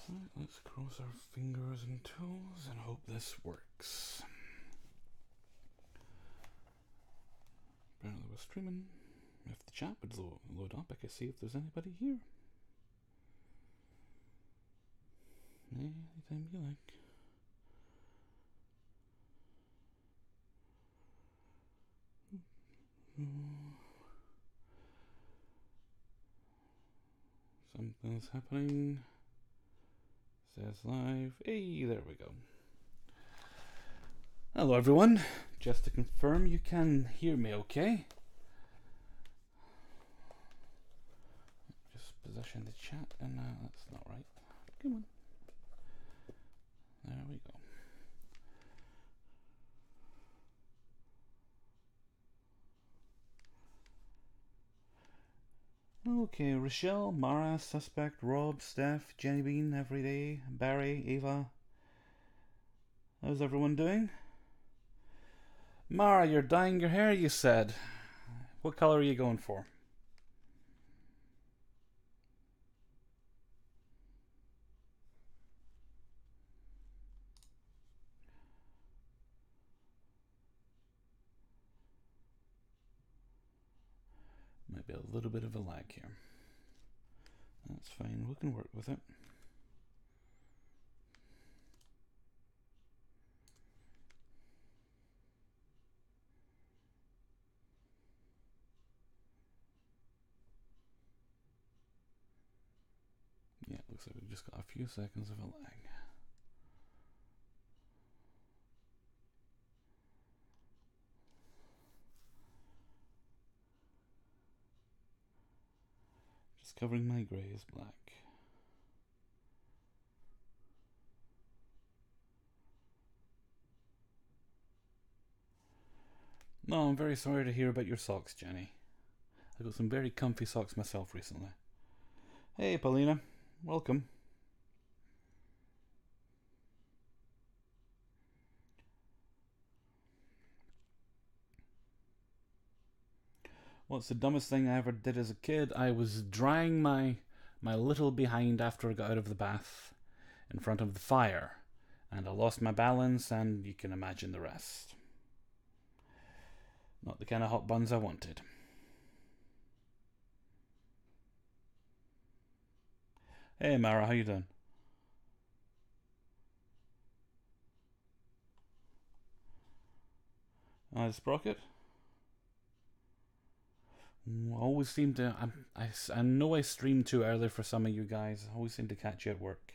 Right, let's cross our fingers and toes and hope this works. Apparently we're streaming. If the chat would load up, I could see if there's anybody here. Anytime you like. Something's happening. Says live. Hey, there we go. Hello everyone. Just to confirm, you can hear me okay? Just position the chat and that's not right. Come on. There we go. Okay, Rochelle, Mara, Suspect, Rob, Steph, Jenny Bean, Everyday, Barry, Ava. How's everyone doing? Mara, you're dyeing your hair, you said. What color are you going for? Might be a little bit of a lag here. That's fine, we can work with it. Yeah, it looks like we've just got a few seconds of a lag. Just covering my greys black. No, I'm very sorry to hear about your socks, Jenny. I got some very comfy socks myself recently. Hey, Paulina. Welcome. What's the dumbest thing I ever did as a kid? I was drying my little behind after I got out of the bath in front of the fire, and I lost my balance, and you can imagine the rest. Not the kind of hot buns I wanted. Hey Mara, how you doing? Sprocket? I always seem to... I know I stream too early for some of you guys. I always seem to catch you at work.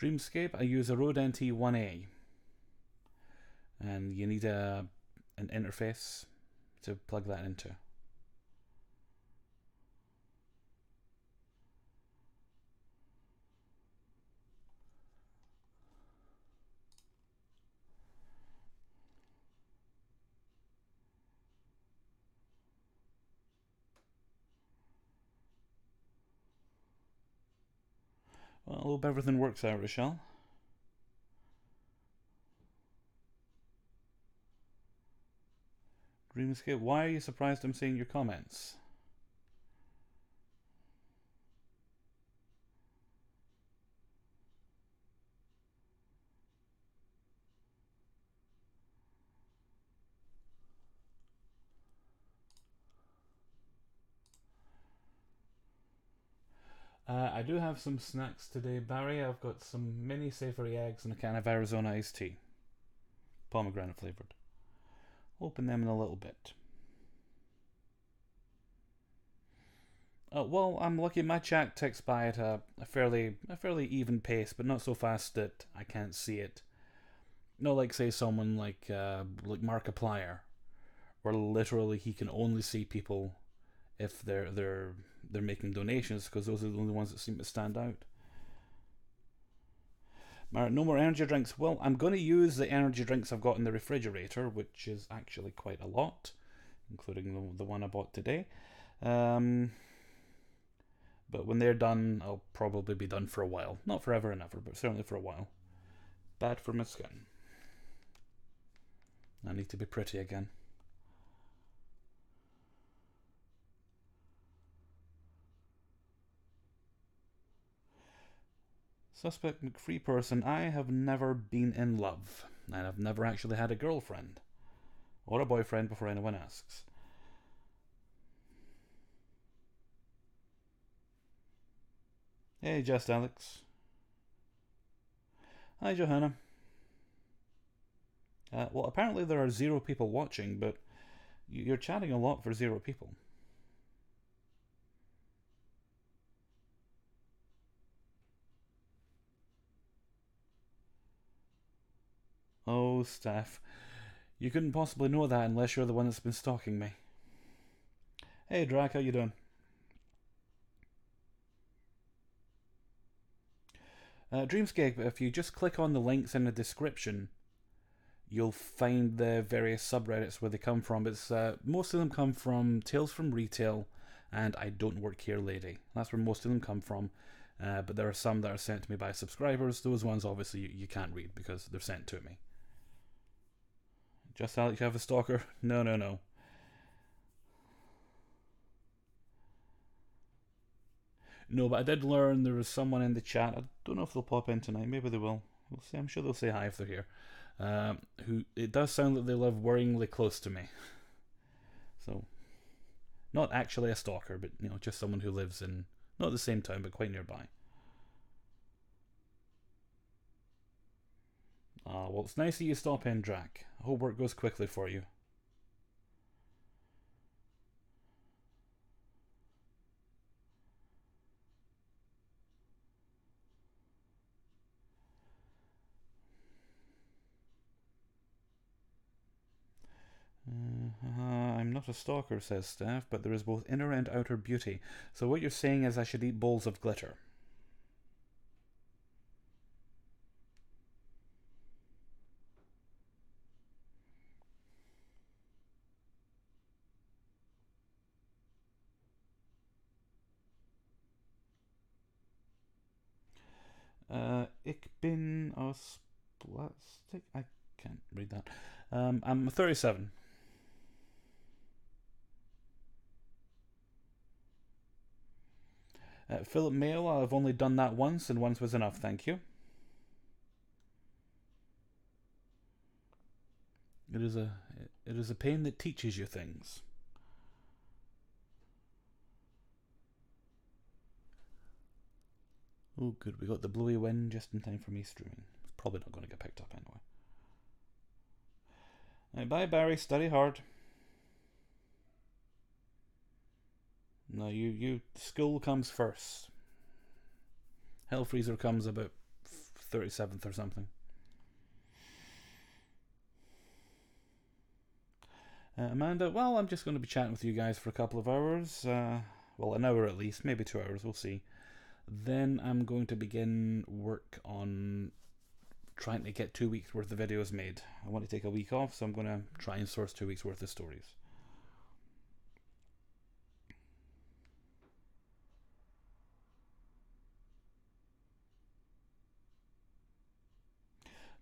Dreamscape, I use a Rode NT1A. And you need an interface to plug that into. Well, I hope everything works out, Rochelle. Dreamscape, why are you surprised I'm seeing your comments? I do have some snacks today, Barry. I've got some mini savory eggs and a can of Arizona iced tea. Pomegranate flavoured. Open them in a little bit. Well, I'm lucky my chat ticks by at a fairly even pace, but not so fast that I can't see it. No, like say someone like Markiplier, where literally he can only see people if they're making donations, because those are the only ones that seem to stand out. No more energy drinks. Well, I'm going to use the energy drinks I've got in the refrigerator, which is actually quite a lot, including the one I bought today. But when they're done, I'll probably be done for a while. Not forever and ever, but certainly for a while. Bad for my skin. I need to be pretty again. Suspect McFree person, I have never been in love, and I've never actually had a girlfriend or a boyfriend before anyone asks. Hey, Just Alex. Hi, Johanna. Well, apparently there are 0 people watching, but you're chatting a lot for 0 people. Oh, Steph. You couldn't possibly know that unless you're the one that's been stalking me. Hey, Drac, how you doing? Dreamscape, if you just click on the links in the description, you'll find the various subreddits where they come from. It's most of them come from Tales from Retail and I Don't Work Here Lady. That's where most of them come from. But there are some that are sent to me by subscribers. Those ones, obviously, you can't read because they're sent to me. Just Alex, you have a stalker? No, no, no. No, but I did learn there was someone in the chat. I don't know if they'll pop in tonight. Maybe they will. We'll see. I'm sure they'll say hi if they're here. Who it does sound that they live worryingly close to me. So, not actually a stalker, but just someone who lives in not the same town, but quite nearby. Well, it's nice that you stop in, Drac. I hope work goes quickly for you. I'm not a stalker, says Steph, but there is both inner and outer beauty. So what you're saying is I should eat bowls of glitter. Ich bin aus Plastic. I can't read that. I'm 37. Philip Mail, I've only done that once, and once was enough, thank you. It is a pain that teaches you things. Oh, good, we got the bluey wind just in time for me streaming. It's probably not going to get picked up anyway. Right, bye, Barry. Study hard. No, you. School comes first. Hellfreezer comes about 37th or something. Amanda, well, I'm just going to be chatting with you guys for a couple of hours. Well, an hour at least, maybe 2 hours, we'll see. Then I'm going to begin work on trying to get 2 weeks worth of videos made. I want to take a week off, so I'm going to try and source 2 weeks worth of stories.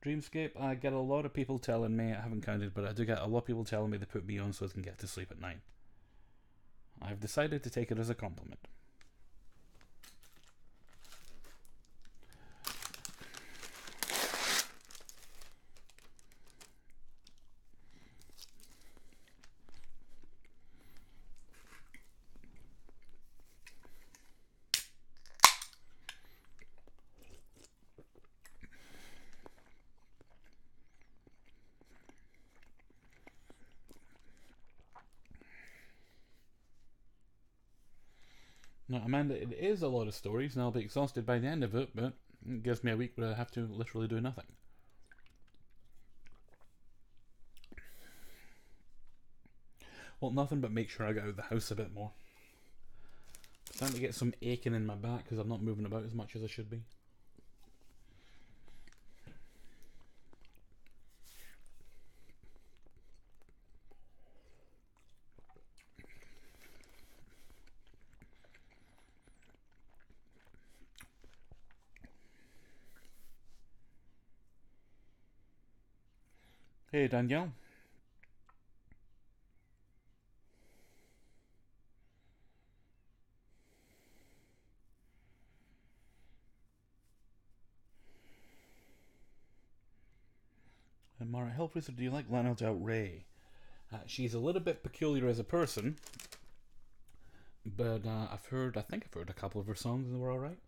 Dreamscape, I get a lot of people telling me, I haven't counted, but I do get a lot of people telling me they put me on so I can get to sleep at night. I've decided to take it as a compliment. Now, Amanda, it is a lot of stories, and I'll be exhausted by the end of it, but it gives me a week where I have to literally do nothing. Well, nothing but make sure I get out of the house a bit more. I'm starting to get some aching in my back because I'm not moving about as much as I should be. Hey, Danielle. And Mara Hellfreezer, do you like Lana Del Rey? She's a little bit peculiar as a person, but I think I've heard a couple of her songs and they were alright.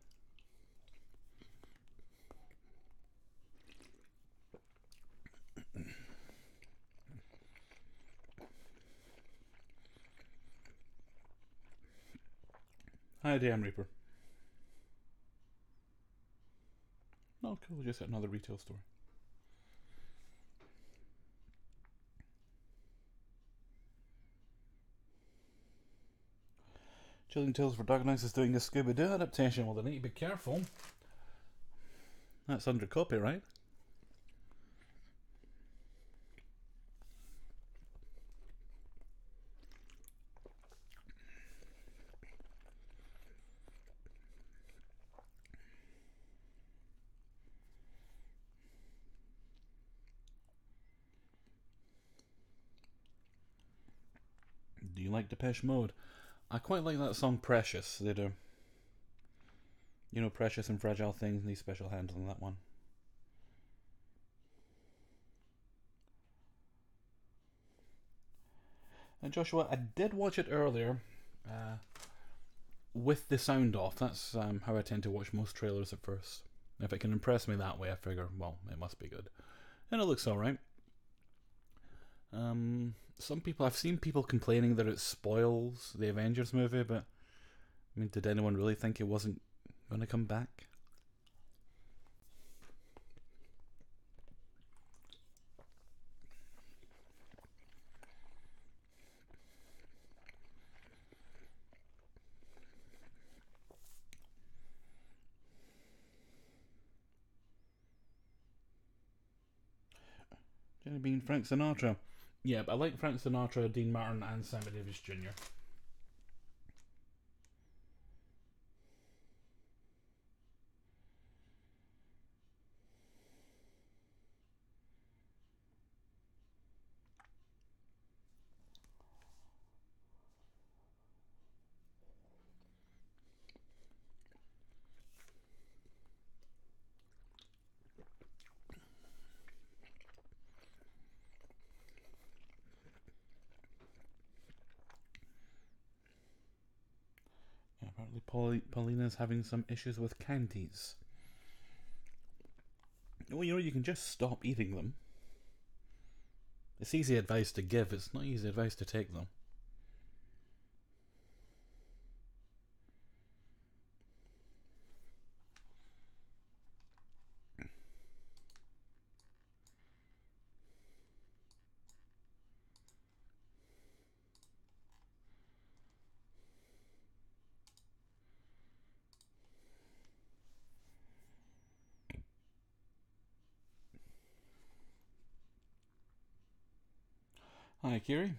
Hi, Damn Reaper. Oh, cool, just at another retail store. Chilling Tales for Dark Nights is doing a Scooby-Doo adaptation. Well, they need to be careful. That's under copyright. Do you like Depeche Mode? I quite like that song Precious. They do. You know, Precious and Fragile Things need special handling, that one. And Joshua, I did watch it earlier with the sound off. That's how I tend to watch most trailers at first. If it can impress me that way, I figure, well, it must be good. And it looks alright. I've seen people complaining that it spoils the Avengers movie, but I mean, did anyone really think it wasn't going to come back? Jenny Bean, Frank Sinatra. Yeah, but I like Frank Sinatra, Dean Martin, and Sammy Davis Jr. Yeah, apparently Paulina's having some issues with candies. Well, you know, you can just stop eating them. It's easy advice to give, it's not easy advice to take, though. Hi, Kiri.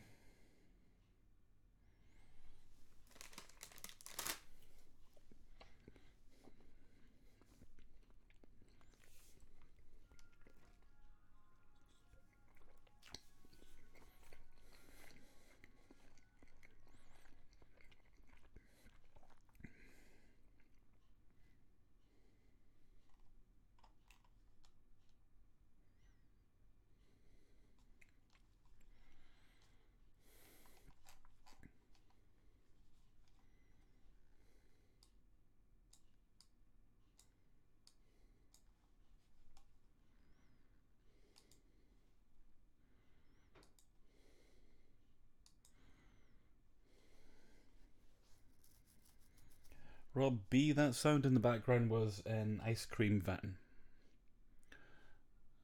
Rob B, that sound in the background was an ice cream van.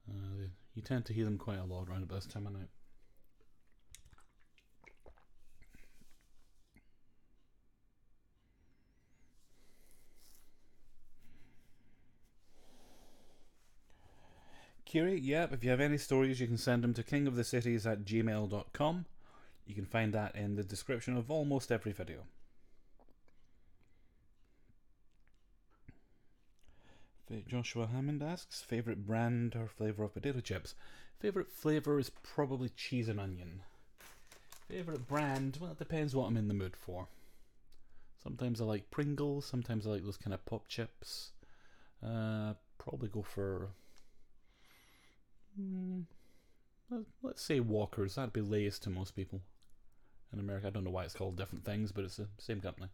You tend to hear them quite a lot around about this time of night. Kiri, yep, if you have any stories, you can send them to kingofthecities@gmail.com. You can find that in the description of almost every video. Joshua Hammond asks, favourite brand or flavour of potato chips? Favourite flavour is probably cheese and onion. Favourite brand? Well, it depends what I'm in the mood for. Sometimes I like Pringles, sometimes I like those kind of pop chips. Probably go for let's say Walkers. That'd be Lay's to most people in America. I don't know why it's called different things, but it's the same company.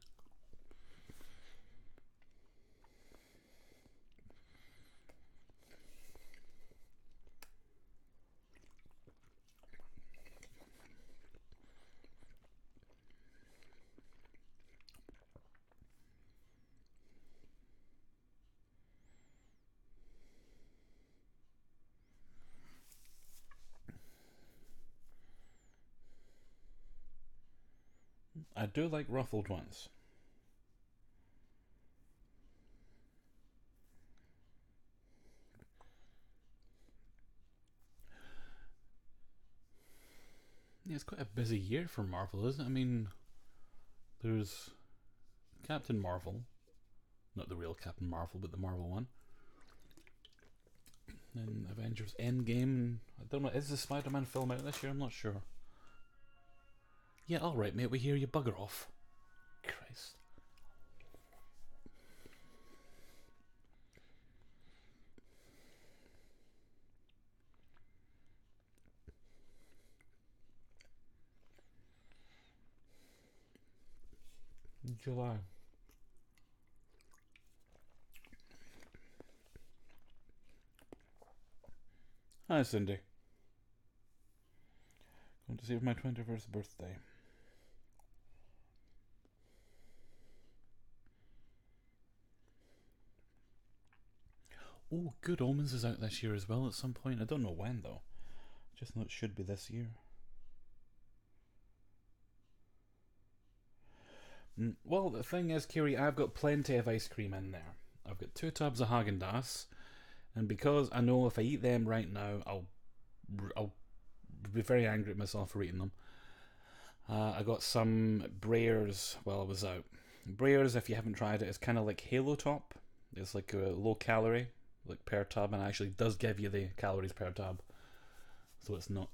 I do like ruffled ones. Yeah, it's quite a busy year for Marvel, isn't it? I mean, there's Captain Marvel, not the real Captain Marvel, but the Marvel one. Then Avengers Endgame. I don't know, is the Spider-Man film out this year? I'm not sure. Yeah, alright, mate, we hear you, bugger off. Christ. July. Hi, Cindy. Going to see my 21st birthday. Oh, Good Omens is out this year as well at some point. I don't know when, though. Just know it should be this year. Well, the thing is, Kiri, I've got plenty of ice cream in there. I've got 2 tubs of Haagen-Dazs, and because I know if I eat them right now, I'll be very angry at myself for eating them. I got some Breyers while I was out. Breyers, if you haven't tried it, is kind of like Halo Top. It's like a low calorie, like per tub, and actually does give you the calories per tub, so it's not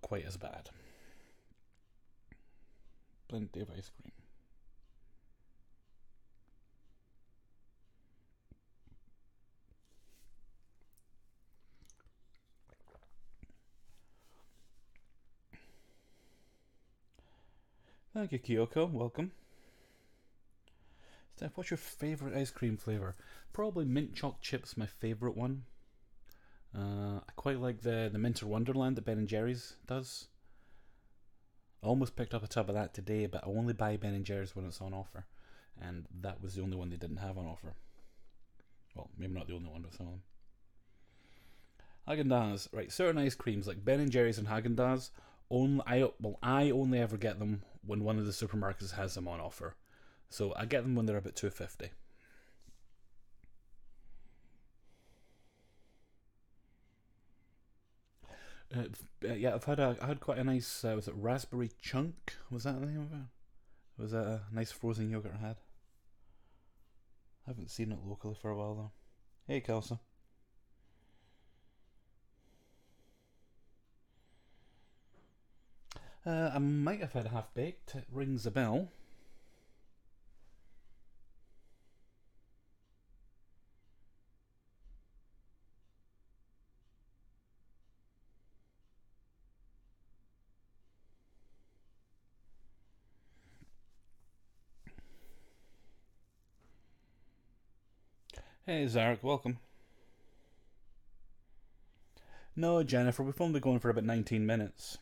quite as bad. Plenty of ice cream. Thank you, Kyoko. Welcome. Steph, what's your favourite ice cream flavour? Probably mint choc chips, my favourite one. I quite like the Minter Wonderland that Ben and Jerry's does. I almost picked up a tub of that today, but I only buy Ben and Jerry's when it's on offer, and that was the only one they didn't have on offer. Well, maybe not the only one, but some of them. Haagen-Dazs, right? Certain ice creams like Ben and Jerry's and Haagen-Dazs, I only ever get them when one of the supermarkets has them on offer. So I get them when they're about $2.50. Yeah, I had quite a nice. Was it raspberry chunk? Was that the name of it? Was that a nice frozen yogurt I had? I haven't seen it locally for a while though. Hey, Kelsa. I might have had a half baked. It rings a bell. Hey, Zarek, welcome. No, Jennifer, we've only been going for about 19 minutes.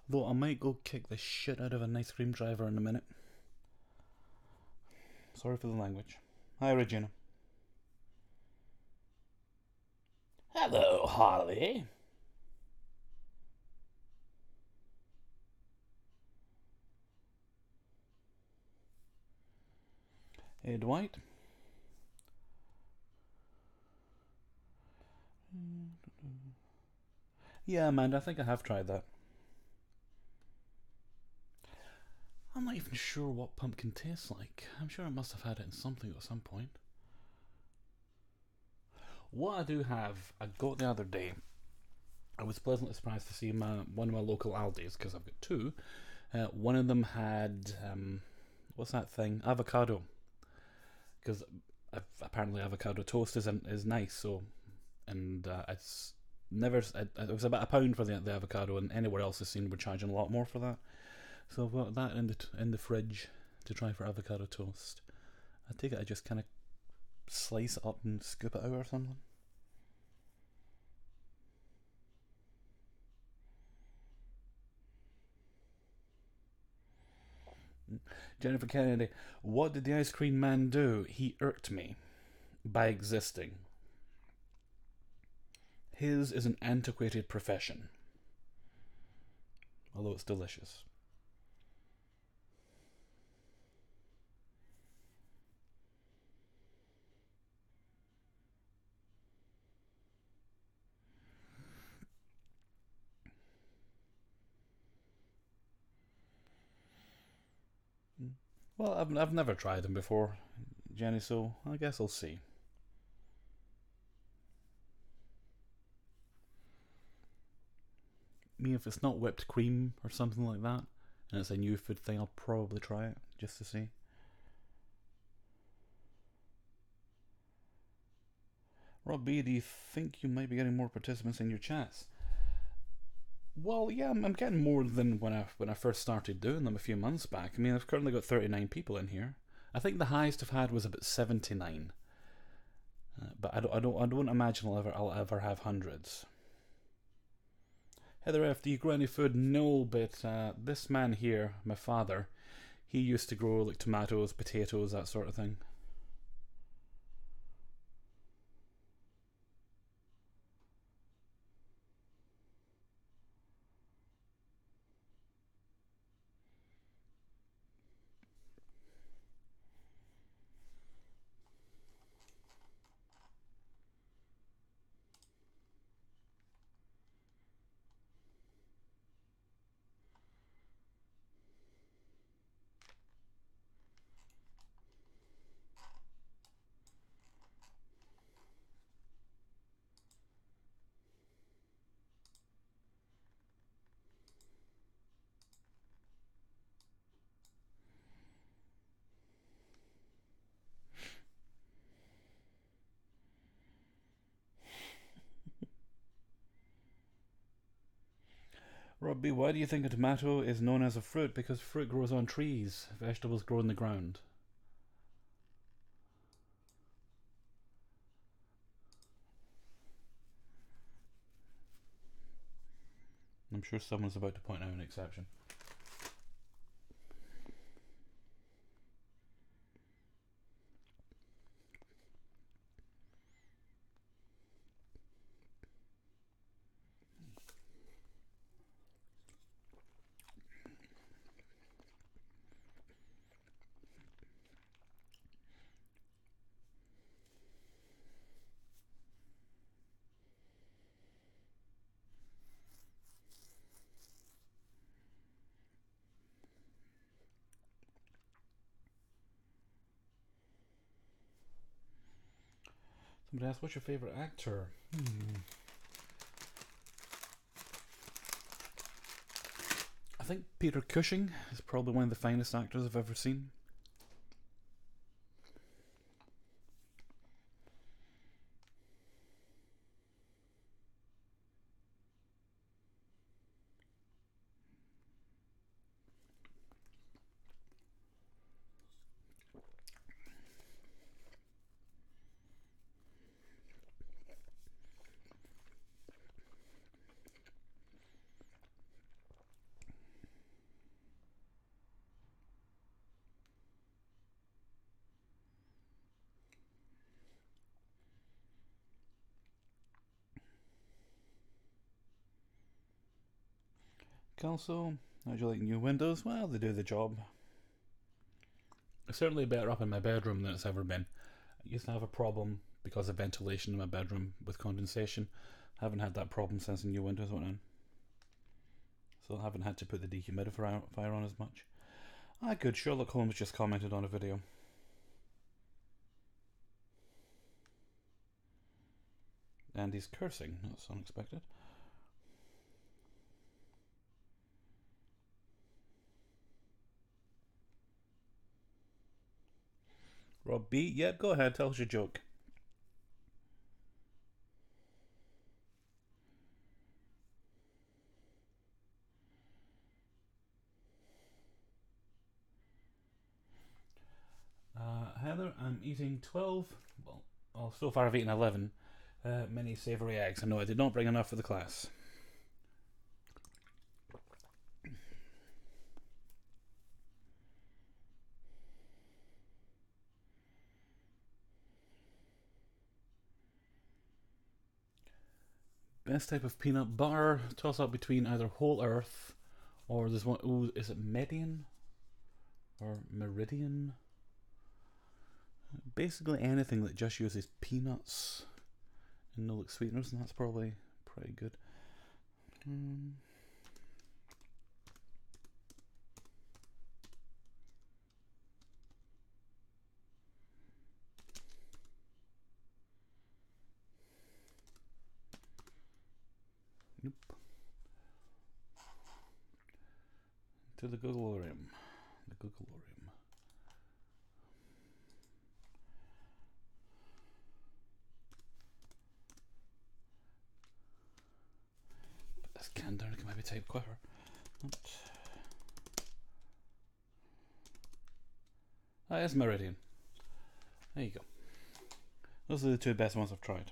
Though I might go kick the shit out of an ice cream driver in a minute. Sorry for the language. Hi, Regina. Hello, Holly. Hey, Dwight. Yeah, Amanda, I think I have tried that. I'm not even sure what pumpkin tastes like. I'm sure I must have had it in something at some point. What I do have, I got the other day. I was pleasantly surprised to see one of my local Aldi's, because I've got 2. One of them had, what's that thing? Avocado. Because apparently avocado toast is nice. So, and it's never. It was about £1 for the avocado, and anywhere else I've seen we're charging a lot more for that. So I've got that in the fridge to try for avocado toast. I take it I just kind of slice it up and scoop it out or something. Jennifer Kennedy, what did the ice cream man do? He irked me by existing. His is an antiquated profession, although it's delicious. Well, I've never tried them before, Jenny, so I guess I'll see. Me, if it's not whipped cream or something like that, and it's a new food thing, I'll probably try it just to see. Rob B, do you think you might be getting more participants in your chats? Well, yeah, I'm getting more than when I first started doing them a few months back. I mean, I've currently got 39 people in here. I think the highest I've had was about 79, but I don't imagine I'll ever have hundreds. Heather F, do you grow any food? No, but this man here, my father, he used to grow like tomatoes, potatoes, that sort of thing. Robbie, why do you think a tomato is known as a fruit? Because fruit grows on trees, vegetables grow in the ground. I'm sure someone's about to point out an exception. Somebody asked, what's your favourite actor? I think Peter Cushing is probably one of the finest actors I've ever seen. Also, how do you like new windows? Well, they do the job. It's certainly better up in my bedroom than it's ever been. I used to have a problem because of ventilation in my bedroom with condensation. I haven't had that problem since the new windows went in. So I haven't had to put the dehumidifier on as much. Ah, good. Sherlock Holmes just commented on a video. And he's cursing. That's unexpected. Rob B. Yep, go ahead, tell us your joke. Heather, I'm eating 12. Well, so far I've eaten 11 mini savoury eggs. I know I did not bring enough for the class. Best type of peanut butter. Toss up between either Whole Earth or there's one. Ooh, is it Median? Or Meridian? Basically anything that just uses peanuts and no like sweeteners, and that's probably pretty good. Nope. To the Googlorium. The Googlorium. Put this can down, I can maybe type quicker. That is Meridian. There you go. Those are the two best ones I've tried.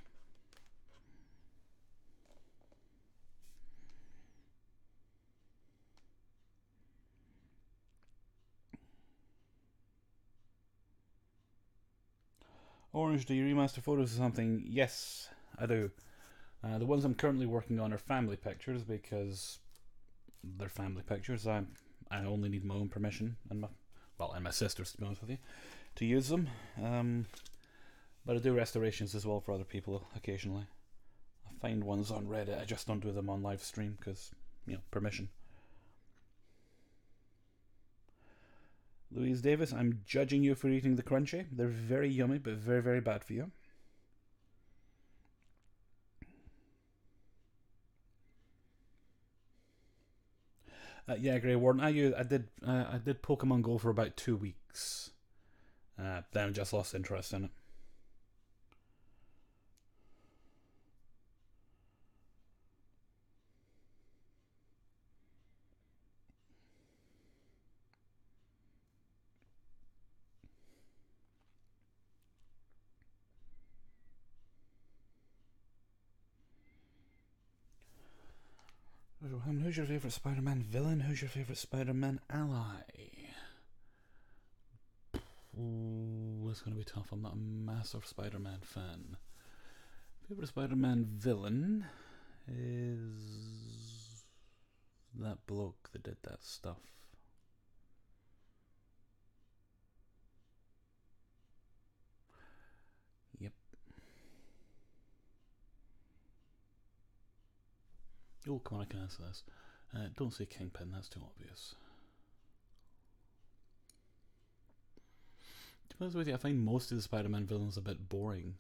Orange, do you remaster photos or something? Yes, I do. The ones I'm currently working on are family pictures because they're family pictures. I only need my own permission and my sister's, to be honest with you, to use them. But I do restorations as well for other people occasionally. I find ones on Reddit. I just don't do them on live stream because, permission. Louise Davis, I'm judging you for eating the crunchy. They're very yummy, but very, very bad for you. Yeah, Grey Warden. I did Pokemon Go for about 2 weeks. Then I just lost interest in it. Who's your favourite Spider-Man villain? Who's your favourite Spider-Man ally? Ooh, it's going to be tough. I'm not a massive Spider-Man fan. Favourite Spider-Man villain is that bloke that did that stuff. Yep. Oh, come on, I can answer this. Don't say Kingpin, that's too obvious. To be honest with you, I find most of the Spider-Man villains a bit boring.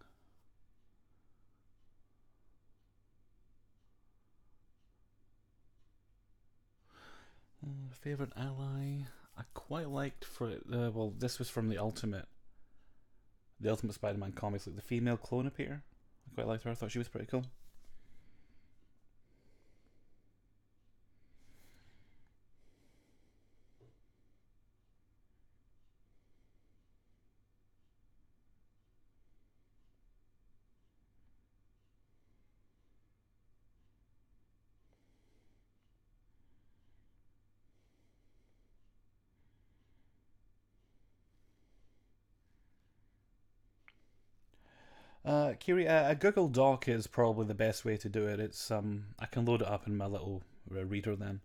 Favourite ally? I quite liked this was from the Ultimate Spider-Man comics, like the female clone of Peter. I quite liked her, I thought she was pretty cool. Kiri, a Google Doc is probably the best way to do it. It's I can load it up in my little reader then.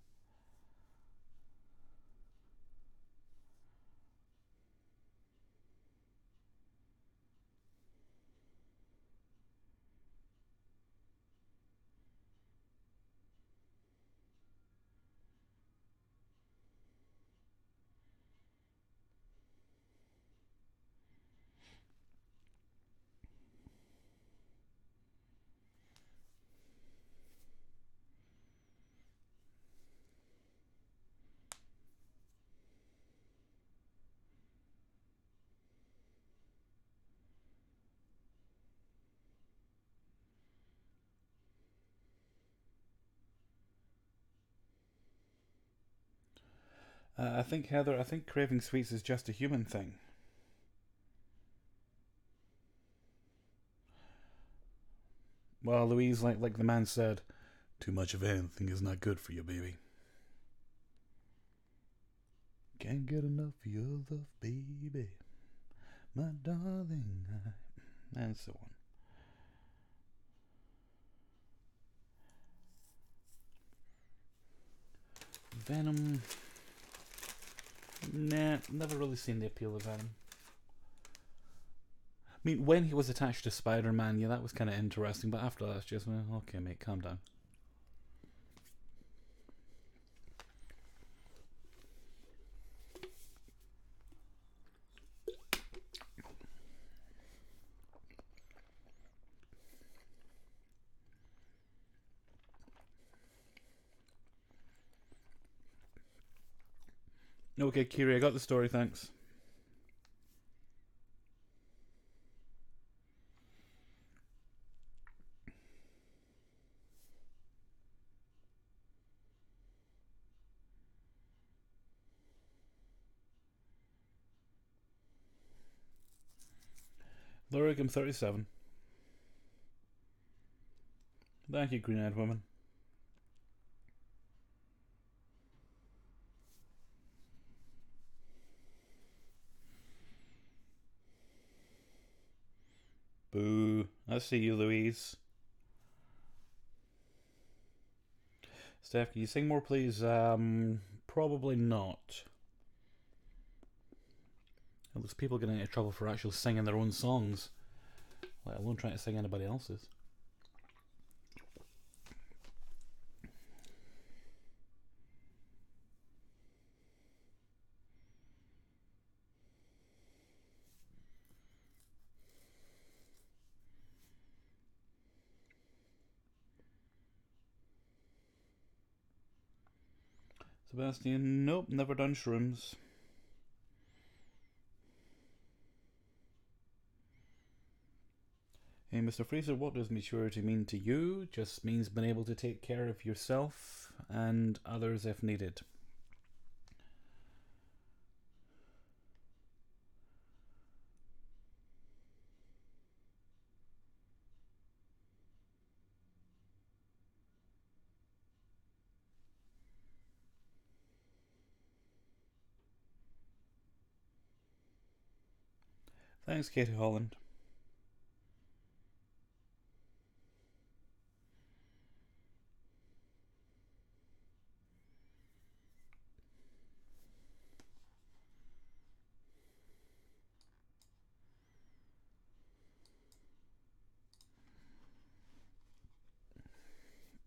I think, Heather, I think craving sweets is just a human thing. Well, Louise, like the man said, too much of anything is not good for you, baby. Can't get enough of your love, baby. My darling. And so on. Venom. Nah, never really seen the appeal of Venom. I mean, when he was attached to Spider-Man, yeah, that was kind of interesting, but after that, it's just, well, okay, mate, calm down. Okay, Kiri, I got the story, thanks. Lurigam 37. Thank you, green-eyed woman. Boo. I see you, Louise. Steph, can you sing more, please? Probably not. There's people getting into trouble for actually singing their own songs, let alone trying to sing anybody else's. Sebastian, nope, never done shrooms. Hey, Mr. Fraser, what does maturity mean to you? Just means being able to take care of yourself and others if needed. Thanks, Katie Holland.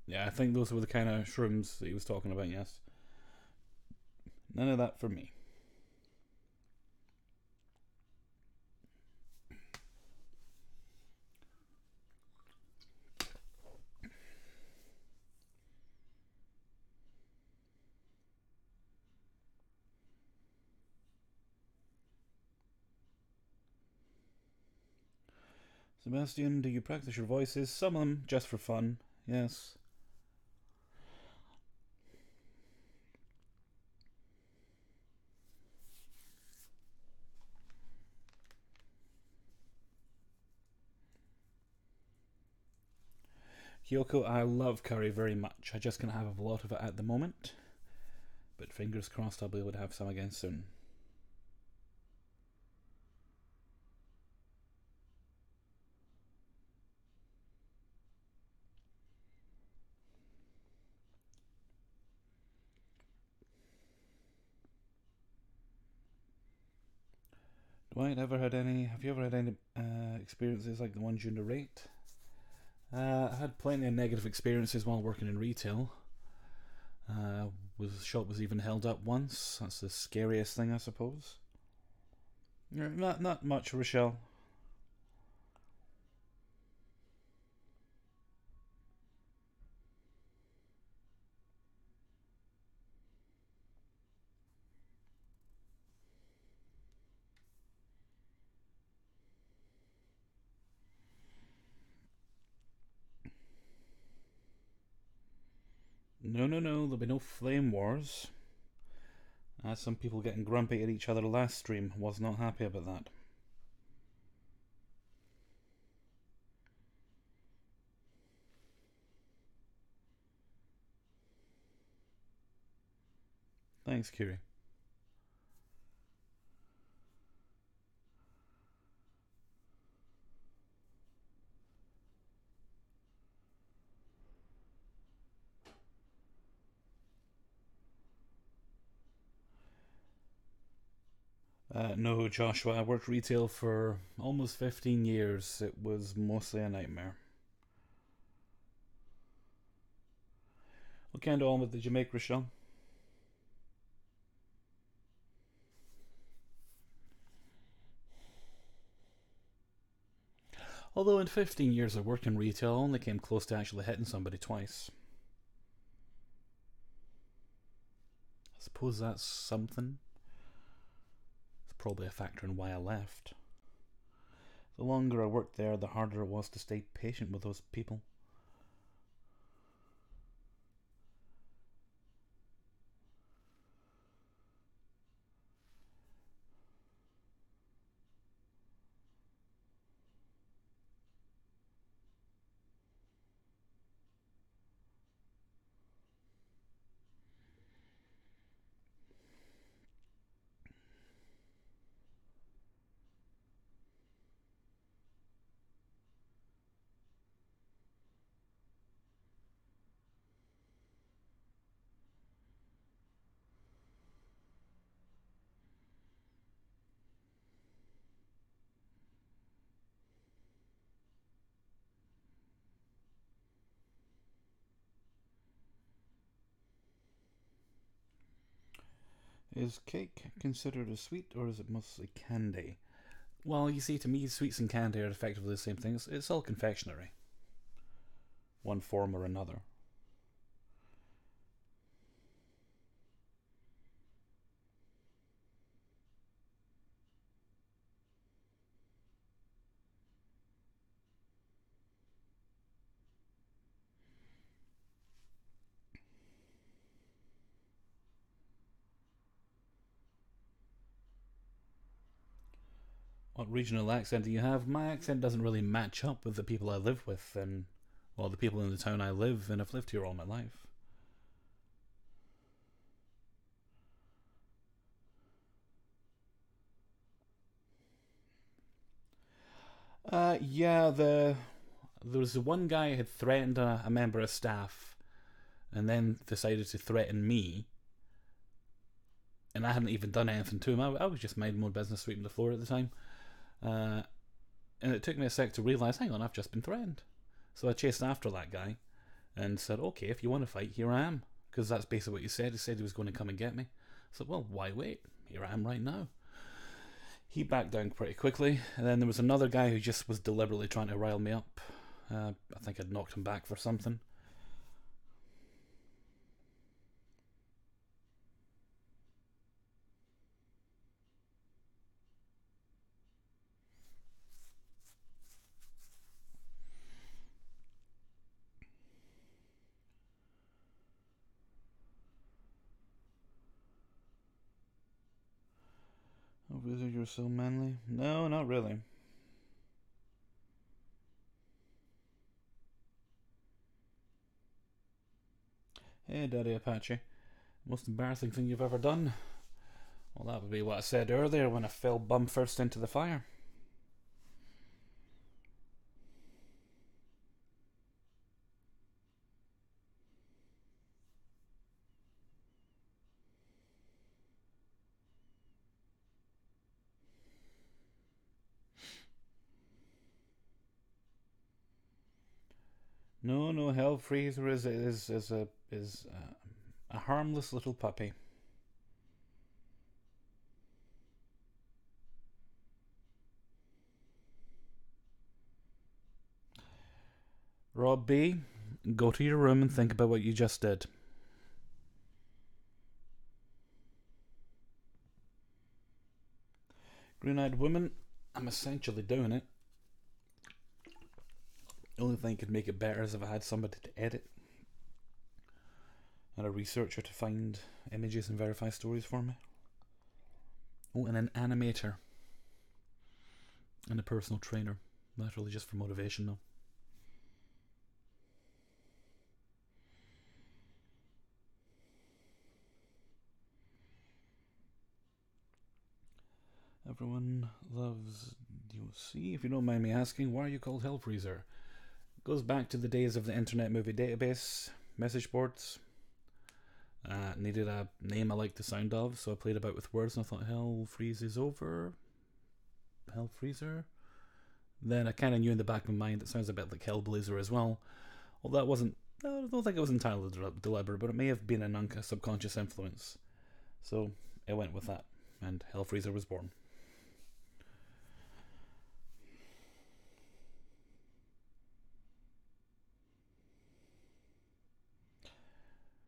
Yeah, I think those were the kind of shrooms that he was talking about, yes. None of that for me. Sebastian, do you practice your voices? Some of them just for fun, yes. Kyoko, I love curry very much. I just can't have a lot of it at the moment. But fingers crossed I'll be able to have some again soon. Dwight, have you ever had any experiences like the ones you narrate? I had plenty of negative experiences while working in retail. The shop was even held up once. That's the scariest thing, I suppose. Not much, Rochelle. No, there'll be no flame wars. As some people getting grumpy at each other last stream. Was not happy about that. Thanks, Kiri. No, Joshua, I worked retail for almost 15 years. It was mostly a nightmare. What kind of omelette did you make, Rochelle? Although in 15 years of work in retail, I only came close to actually hitting somebody twice. I suppose that's something. It's probably a factor in why I left. The longer I worked there, the harder it was to stay patient with those people. Is cake considered a sweet, or is it mostly candy? Well, you see, to me, sweets and candy are effectively the same thing. It's all confectionery, one form or another. What regional accent do you have? My accent doesn't really match up with the people I live with, and, well, the people in the town I live, and I've lived here all my life. Yeah, there was one guy who had threatened a member of staff, and then decided to threaten me, and I hadn't even done anything to him. I was just minding my own business, sweeping the floor at the time. Uh, and it took me a sec to realise, hang on, I've just been threatened. So I chased after that guy and said, okay, if you want to fight, here I am. Because that's basically what he said. He said he was going to come and get me. I said, well, why wait? Here I am right now. He backed down pretty quickly, and then there was another guy who just was deliberately trying to rile me up. I think I'd knocked him back for something. Oh, Wizard, you're so manly. No, not really. Hey, Daddy Apache. Most embarrassing thing you've ever done? Well, that would be what I said earlier when I fell bum first into the fire. No, no, Hellfreezer is a harmless little puppy. Rob B, go to your room and think about what you just did. Green-eyed woman, I'm essentially doing it. The only thing that could make it better is if I had somebody to edit. and a researcher to find images and verify stories for me. Oh, and an animator. And a personal trainer. That's really just for motivation though. Everyone loves DOC. If you don't mind me asking, why are you called Hellfreezer? It goes back to the days of the Internet Movie Database, message boards. Needed a name I liked the sound of, so I played about with words and I thought Hell freezes over. Hellfreezer? Then I kind of knew in the back of my mind it sounds a bit like Hellblazer as well. Although that wasn't, I don't think it was entirely deliberate, but it may have been a subconscious influence. So I went with that, and Hellfreezer was born.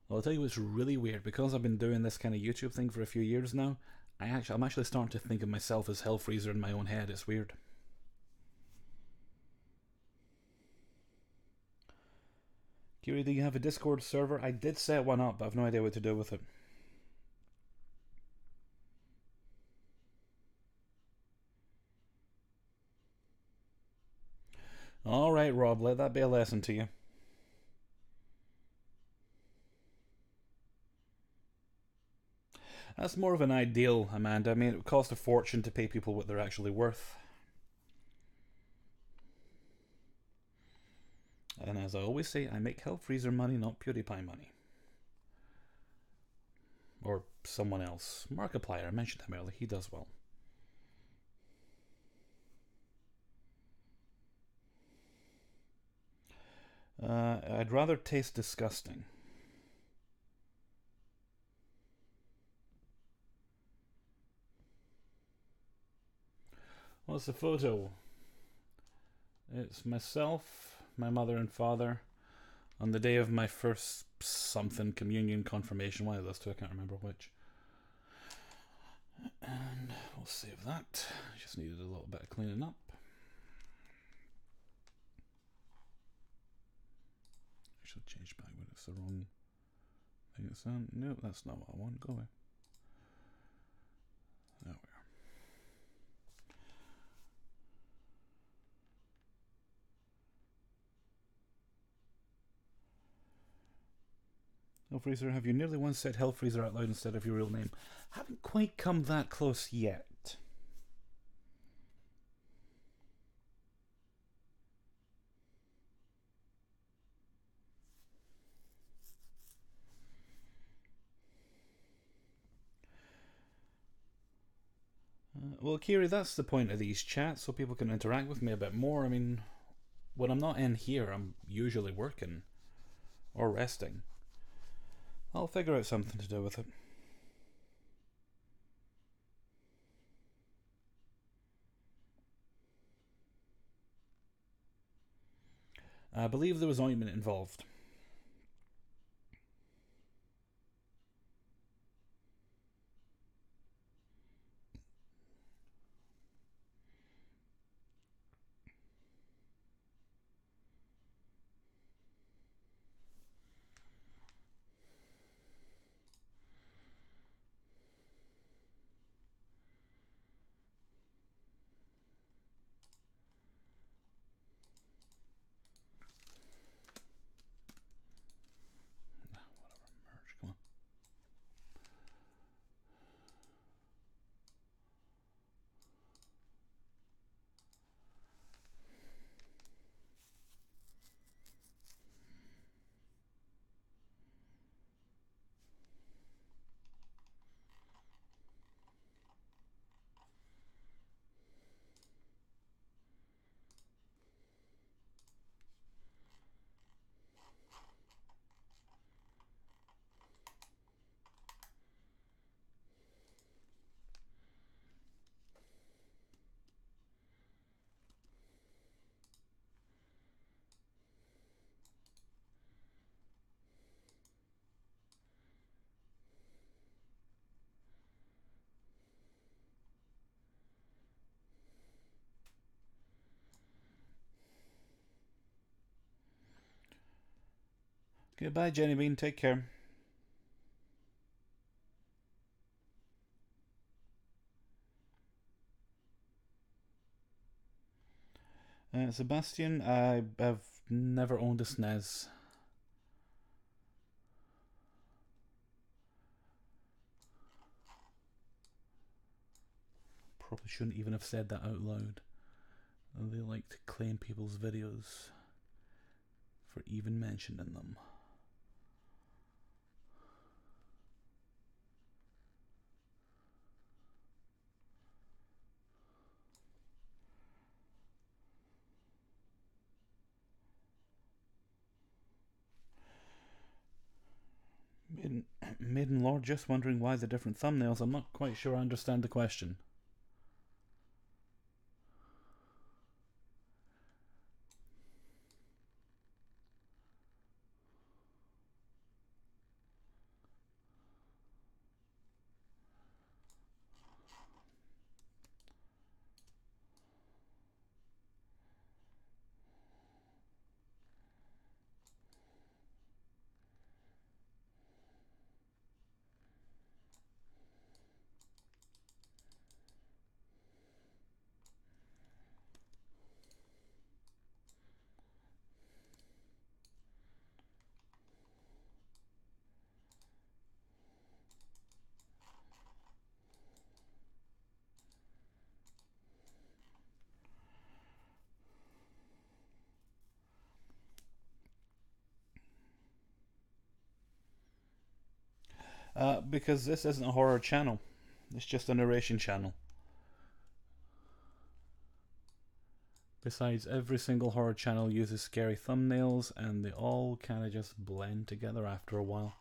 Well, I'll tell you what's really weird. Because I've been doing this kind of YouTube thing for a few years now, I'm actually starting to think of myself as Hellfreezer in my own head. It's weird. Kiri, do you have a Discord server? I did set one up, but I've no idea what to do with it. Alright, Rob, let that be a lesson to you. That's more of an ideal, Amanda. I mean, it would cost a fortune to pay people what they're actually worth. And as I always say, I make Hellfreezer money, not PewDiePie money. Or someone else. Markiplier, I mentioned him earlier, he does well. I'd rather taste disgusting. What's the photo? It's myself, my mother and father, on the day of my first something, communion, confirmation, one of those two, I can't remember which. And we'll save that. Just needed a little bit of cleaning up. I should change back when it's the wrong thing it's on. No, that's not what I want. Go away. There we are. Hellfreezer, have you nearly once said Hellfreezer out loud instead of your real name? Haven't quite come that close yet. Well, Kiri, that's the point of these chats, so people can interact with me a bit more. I mean, when I'm not in here, I'm usually working or resting. I'll figure out something to do with it. I believe there was ointment involved. Goodbye, Jenny Bean. Take care. Sebastian, I have never owned a SNES. Probably shouldn't even have said that out loud. They like to claim people's videos for even mentioning them. Maiden Lord, just wondering why the different thumbnails. I'm not quite sure I understand the question. Because this isn't a horror channel. It's just a narration channel. Besides, every single horror channel uses scary thumbnails, and they all kind of just blend together after a while.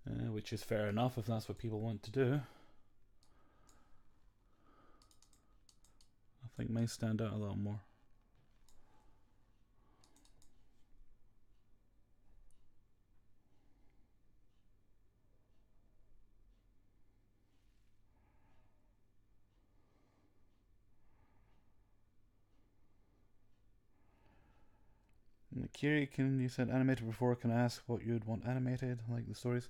Which is fair enough if that's what people want to do. I think mine stand out a little more. Kiri, you said animated before. Can I ask what you'd want animated? Like the stories?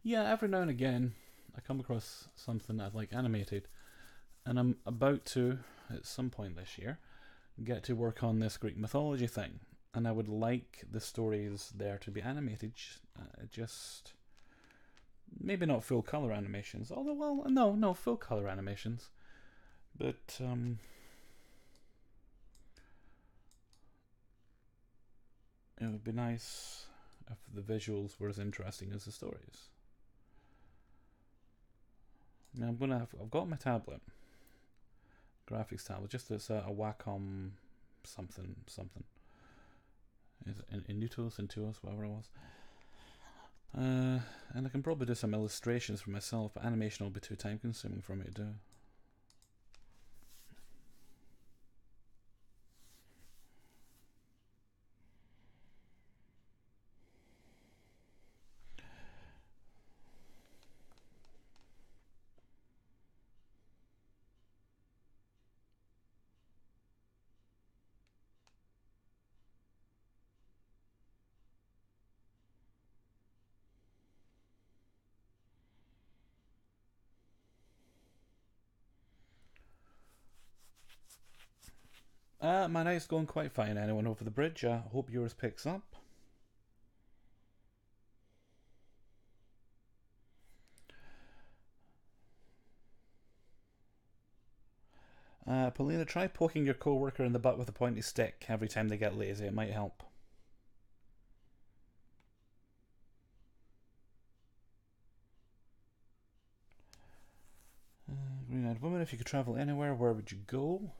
Yeah, every now and again I come across something I'd like animated, and I'm about to, at some point this year, get to work on this Greek mythology thing, and I would like the stories there to be animated. Just maybe not full color animations, although, well, no full color animations, but it would be nice if the visuals were as interesting as the stories. Now I've got my tablet, graphics tablet, just as a Wacom something. Is it Intuos, whatever it was. And I can probably do some illustrations for myself, but animation will be too time consuming for me to do. My night's going quite fine. Anyone over the bridge? I hope yours picks up. Paulina, try poking your co-worker in the butt with a pointy stick every time they get lazy. It might help. Green-eyed woman, if you could travel anywhere, where would you go?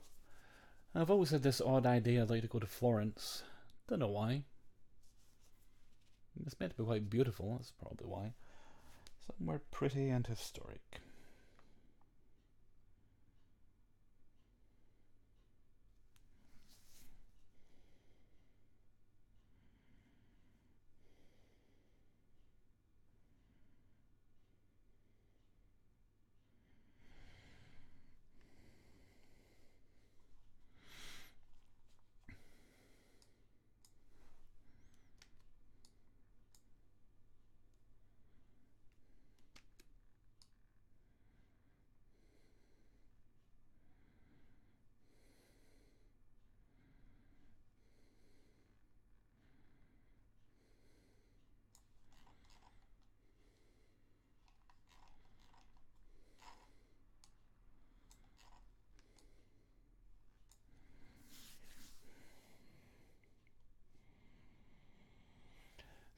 I've always had this odd idea I'd like to go to Florence. Don't know why. It's meant to be quite beautiful, that's probably why. Somewhere pretty and historic.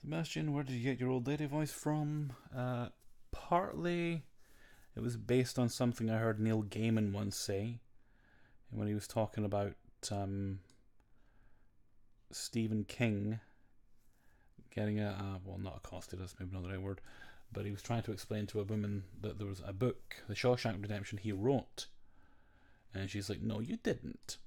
Sebastian, where did you get your old lady voice from? Partly it was based on something I heard Neil Gaiman once say when he was talking about Stephen King getting well, not accosted, that's maybe not the right word, but he was trying to explain to a woman that there was a book, The Shawshank Redemption, he wrote, and she's like, no, you didn't.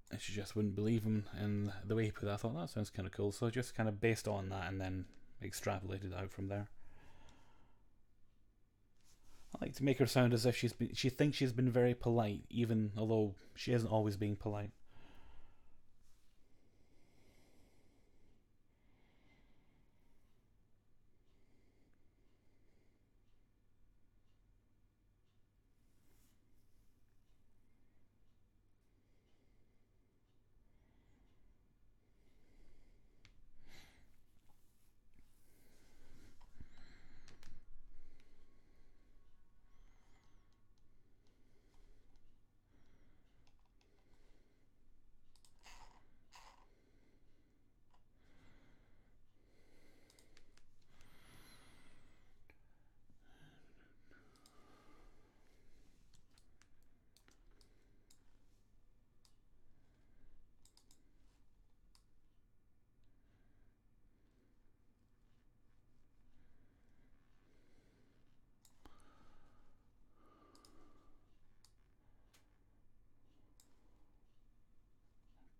And she just wouldn't believe him, and the way he put it, I thought that sounds kind of cool, so I just kind of based on that and then extrapolated out from there. I like to make her sound as if she thinks she's been very polite, even although she isn't always being polite.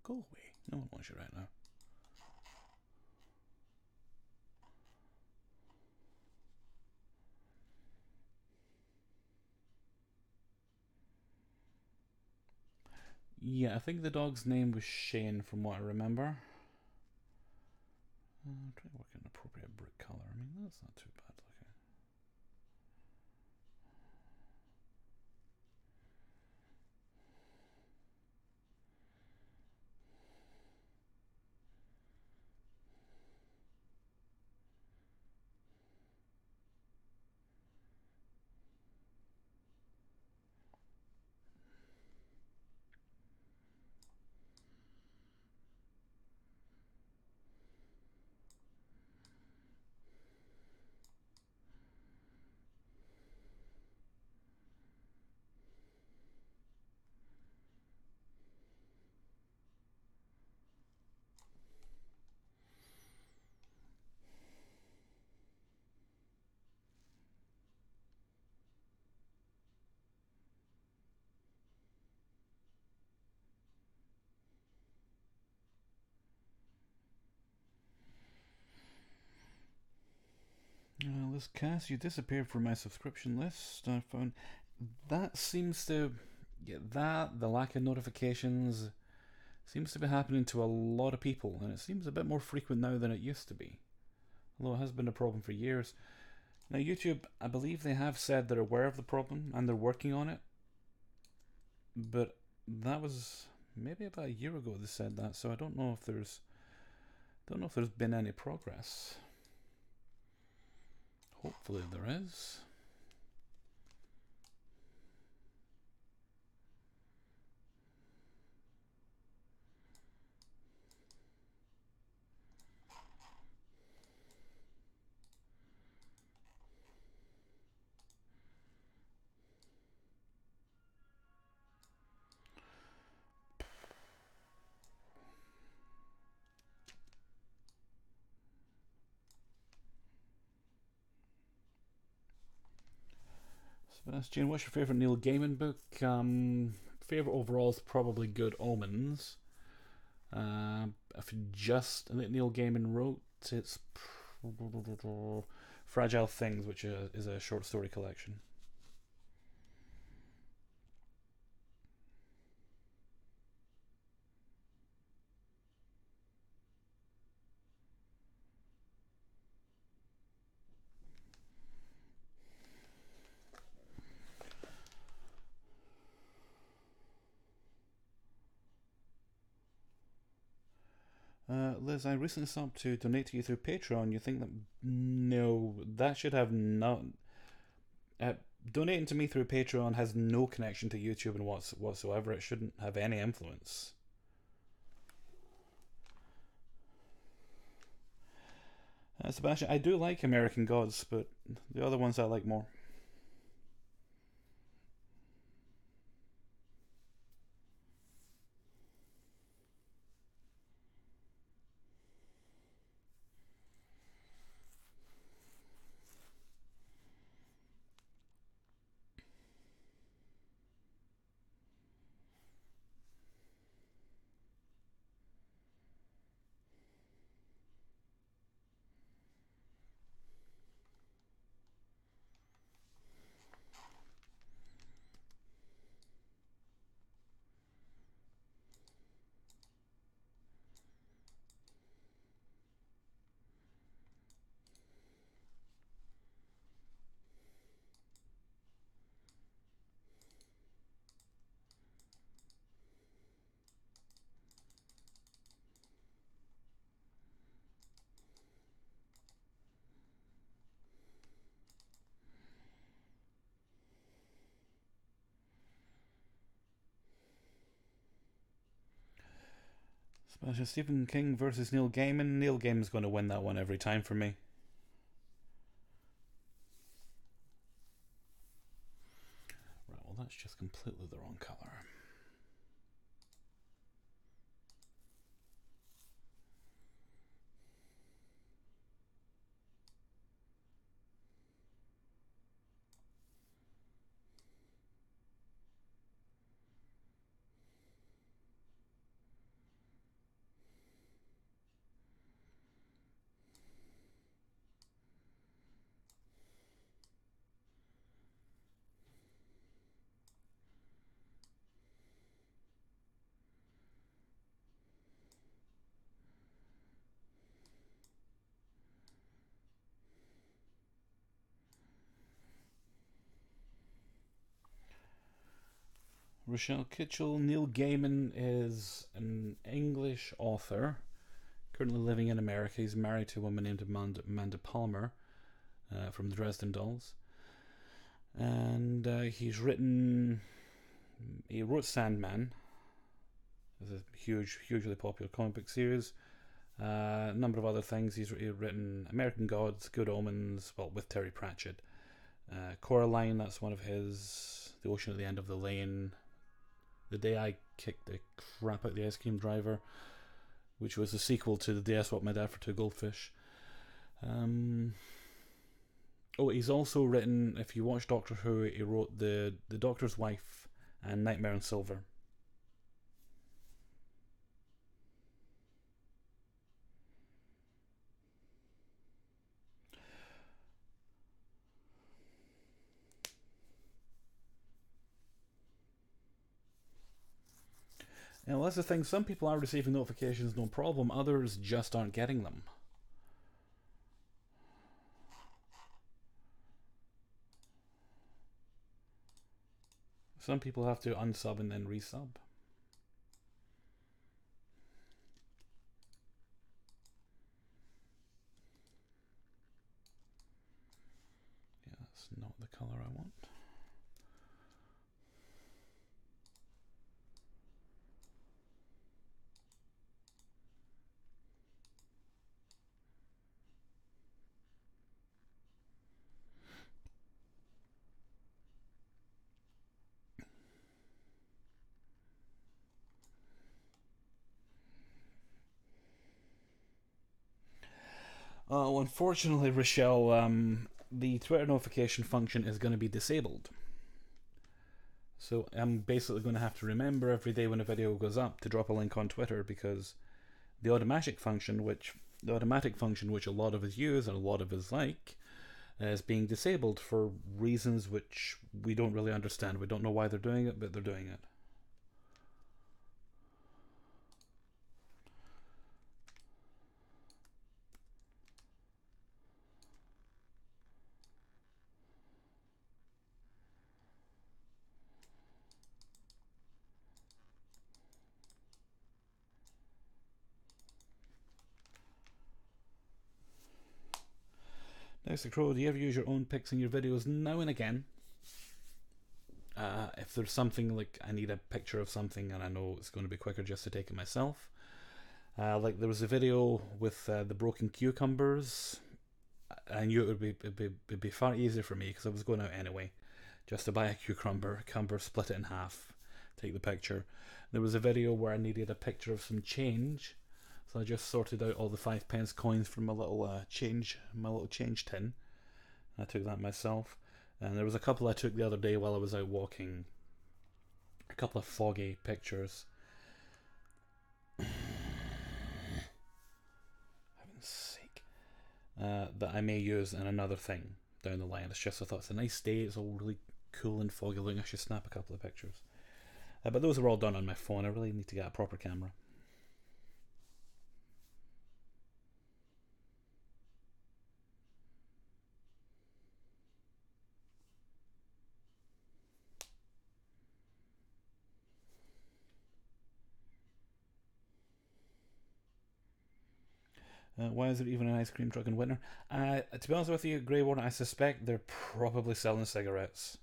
Go away. No one wants you right now. Yeah, I think the dog's name was Shane, from what I remember. I'm trying to work an appropriate brick colour. I mean, that's not too bad looking. Liz Cass, you disappeared from my subscription list. I found that seems to get the lack of notifications seems to be happening to a lot of people, and it seems a bit more frequent now than it used to be. Although it has been a problem for years. Now YouTube, I believe they have said they're aware of the problem and they're working on it. But that was maybe about a year ago they said that, so I don't know if there's been any progress. Hopefully there is. Sebastian, what's your favourite Neil Gaiman book? Favourite overall is probably Good Omens. If just that Neil Gaiman wrote, it's Fragile Things, which is a short story collection. Liz, I recently stopped to donate to you through Patreon. You think that? No, that should have not. Donating to me through Patreon has no connection to YouTube and whatsoever. It shouldn't have any influence. Sebastian, I do like American Gods, but the other ones I like more. Sebastian, Stephen King versus Neil Gaiman. Neil Gaiman's going to win that one every time for me. Right, well, that's just completely the wrong colour. Rochelle Kitchell. Neil Gaiman is an English author currently living in America. He's married to a woman named Amanda Palmer from the Dresden Dolls. And he wrote Sandman. It's a hugely popular comic book series. A number of other things. He's written American Gods, Good Omens, well, with Terry Pratchett. Coraline, that's one of his. The Ocean at the End of the Lane. The Day I Kicked the Crap Out the Ice Cream Driver, which was the sequel to The Day I Swapped My Dad for Two Goldfish. He's also written, if you watch Doctor Who, he wrote The Doctor's Wife and Nightmare on Silver. Well, that's the thing. Some people are receiving notifications, no problem. Others just aren't getting them. Some people have to unsub and then resub. Yeah, that's not the color I want. Unfortunately, Rochelle, the Twitter notification function is going to be disabled. So I'm basically going to have to remember every day when a video goes up to drop a link on Twitter, because the automatic function, which a lot of us use and a lot of us like, is being disabled for reasons which we don't really understand. We don't know why they're doing it, but they're doing it. Nice to Crow, do you ever use your own pics in your videos? Now and again. If there's something like I need a picture of something and I know it's going to be quicker just to take it myself. Like there was a video with the broken cucumbers I knew it'd be far easier for me because I was going out anyway, just to buy a cucumber, split it in half, take the picture. There was a video where I needed a picture of some change, so I just sorted out all the 5 pence coins from my little change tin. I took that myself, and there was a couple I took the other day while I was out walking. A couple of foggy pictures. Heaven's sake. That I may use in another thing down the line. It's just I thought it's a nice day, it's all really cool and foggy looking, I should snap a couple of pictures. But those are all done on my phone. I really need to get a proper camera. Why is there even an ice cream truck in winter? To be honest with you, Grey Warden, I suspect they're probably selling cigarettes.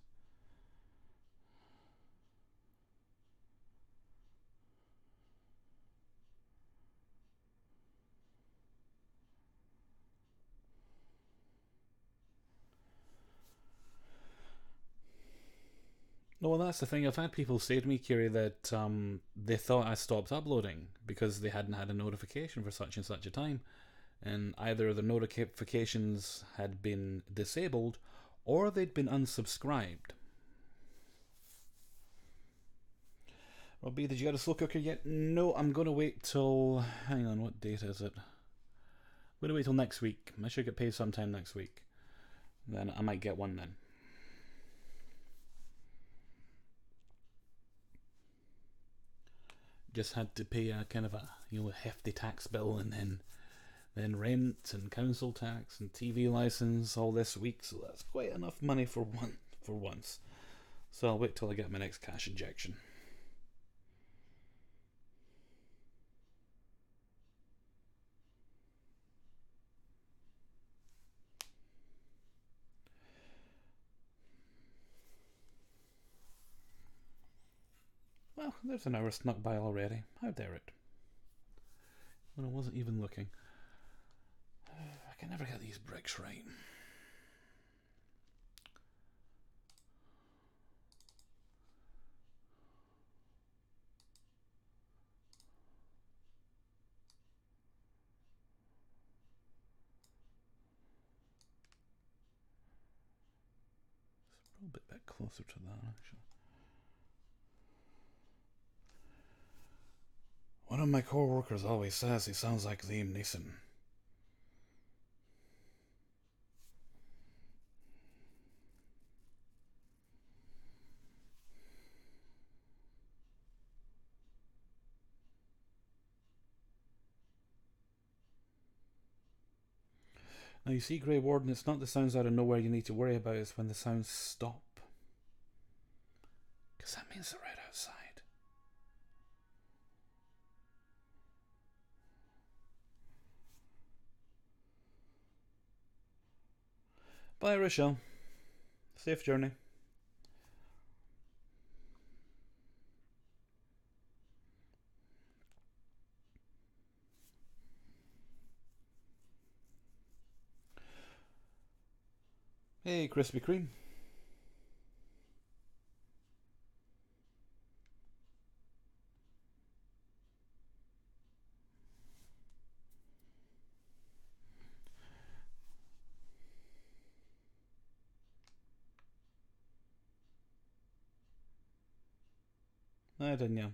No, well, that's the thing. I've had people say to me, Kiri, that they thought I stopped uploading because they hadn't had a notification for such and such a time. And either the notifications had been disabled or they'd been unsubscribed. Robbie, did you get a slow cooker yet? No, I'm going to wait till... Hang on, what date is it? I'm going to wait till next week. I should get paid sometime next week. Then I might get one then. Just had to pay a kind of a hefty tax bill, and then rent and council tax and TV license all this week, so that's quite enough money for once. So I'll wait till I get my next cash injection. Well, there's an hour snuck by already. How dare it? When I wasn't even looking. I can never get these bricks right. It's probably a bit closer to that, actually. One of my co-workers always says he sounds like Liam Neeson. Now you see, Grey Warden, it's not the sounds out of nowhere you need to worry about, it's when the sounds stop. Because that means they're right outside. Bye, Rochelle. Safe journey. Hey, Krispy Kreme. I didn't, yeah.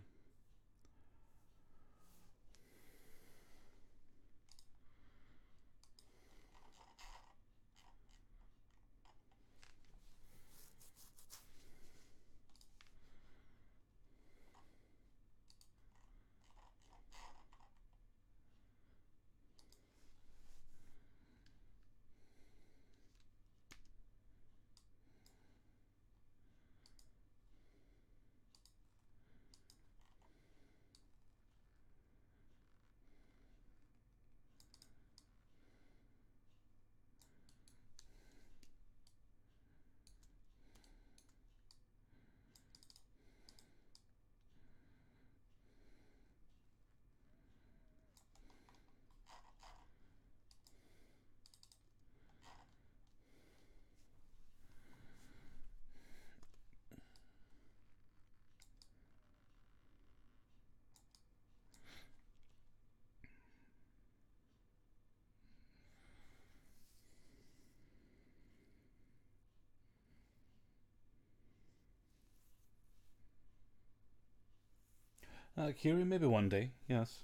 Kiri, maybe one day, yes.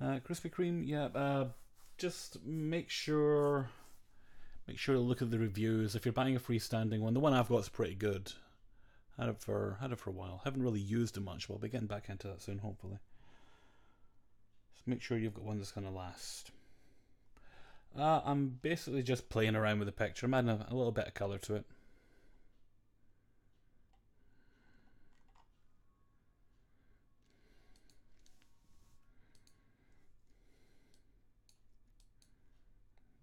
Krispy Kreme, yeah. Just make sure to look at the reviews. If you're buying a freestanding one, the one I've got is pretty good. Had it for a while. Haven't really used it much. But I'll be getting back into that soon, hopefully. Just make sure you've got one that's gonna last. I'm basically just playing around with the picture. I'm adding a little bit of colour to it.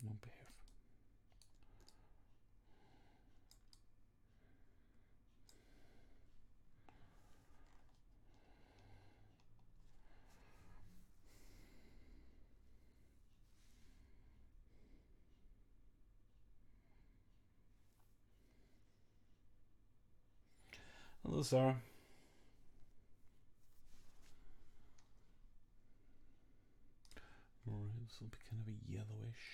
Won't behave. Hello, Sarah. Alright, this will be kind of a yellowish.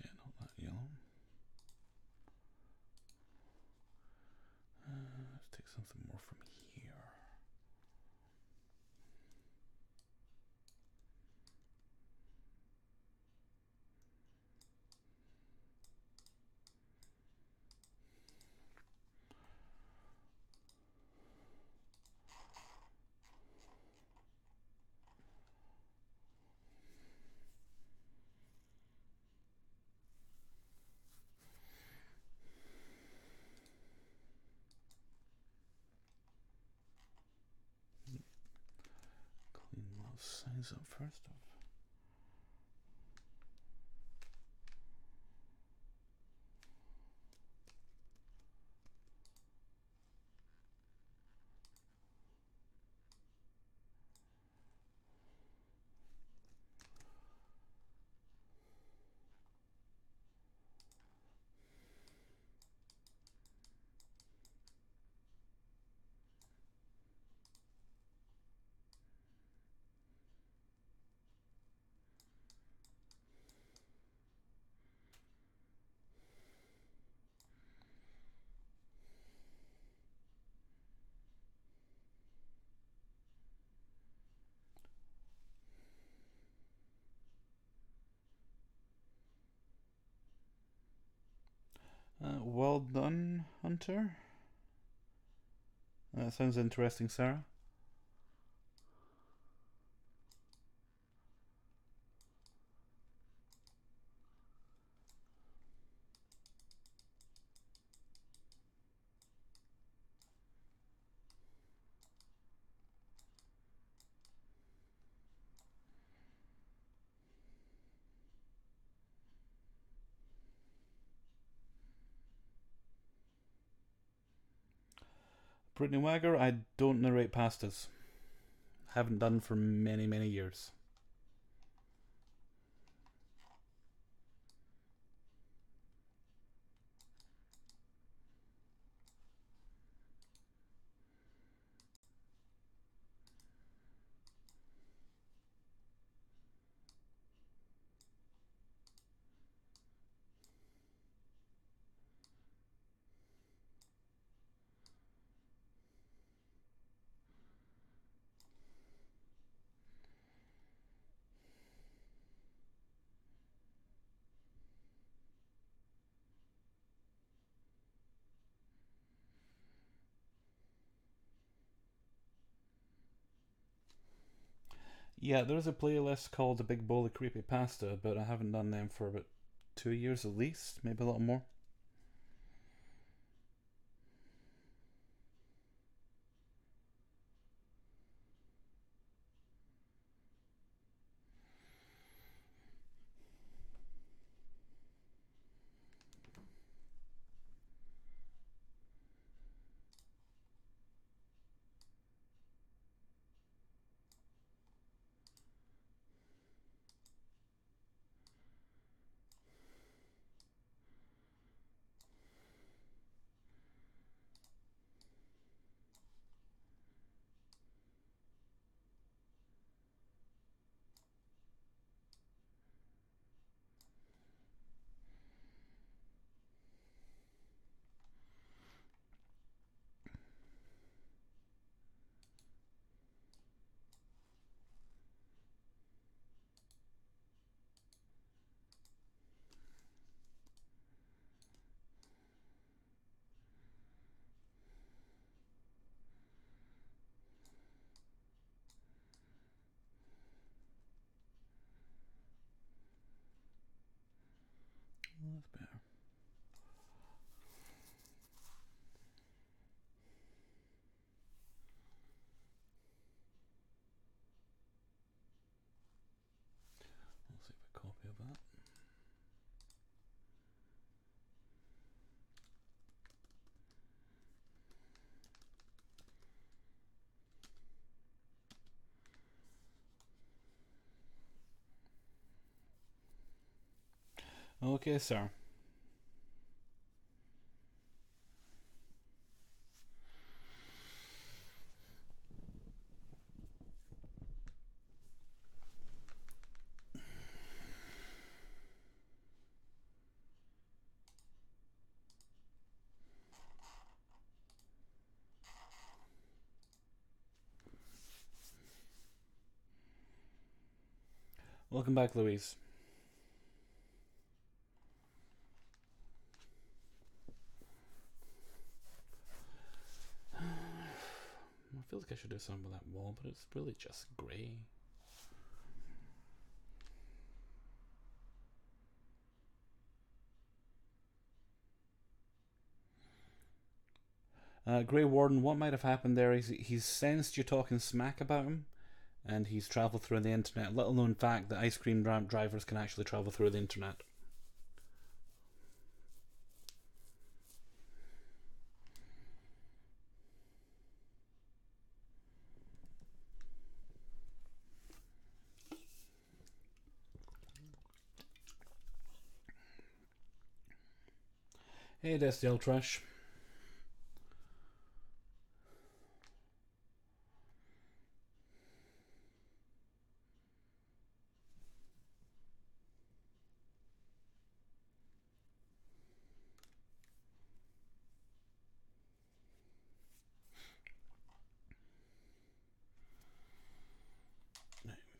Yeah, not that yellow. Let's take something more from here. Clean those sides up first off. Well done, Hunter. That sounds interesting, Sarah. Brittany Wagger, I don't narrate pastas. Haven't done for many, many years. Yeah, there's a playlist called A Big Bowl of Creepy Pasta, but I haven't done them for about 2 years at least, maybe a little more. Okay, sir. Welcome back, Louise. I feel like I should do something with that wall, but it's really just grey. Grey Warden, what might have happened there is he's sensed you talking smack about him, and he's travelled through the internet. Little known fact that ice cream drivers can actually travel through the internet. Hey, Destiel Trash.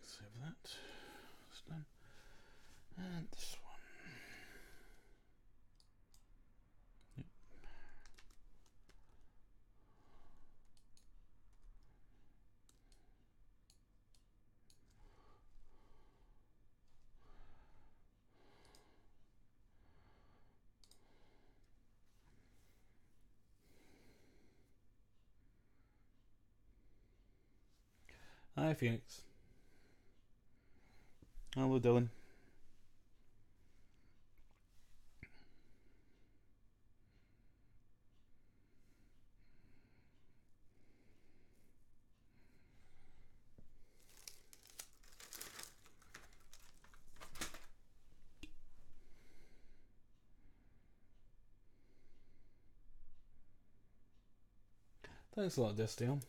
Save that. It's done. And this one. Yep. Hi, Phoenix. Hello, Dylan. Thanks a lot, Destiel.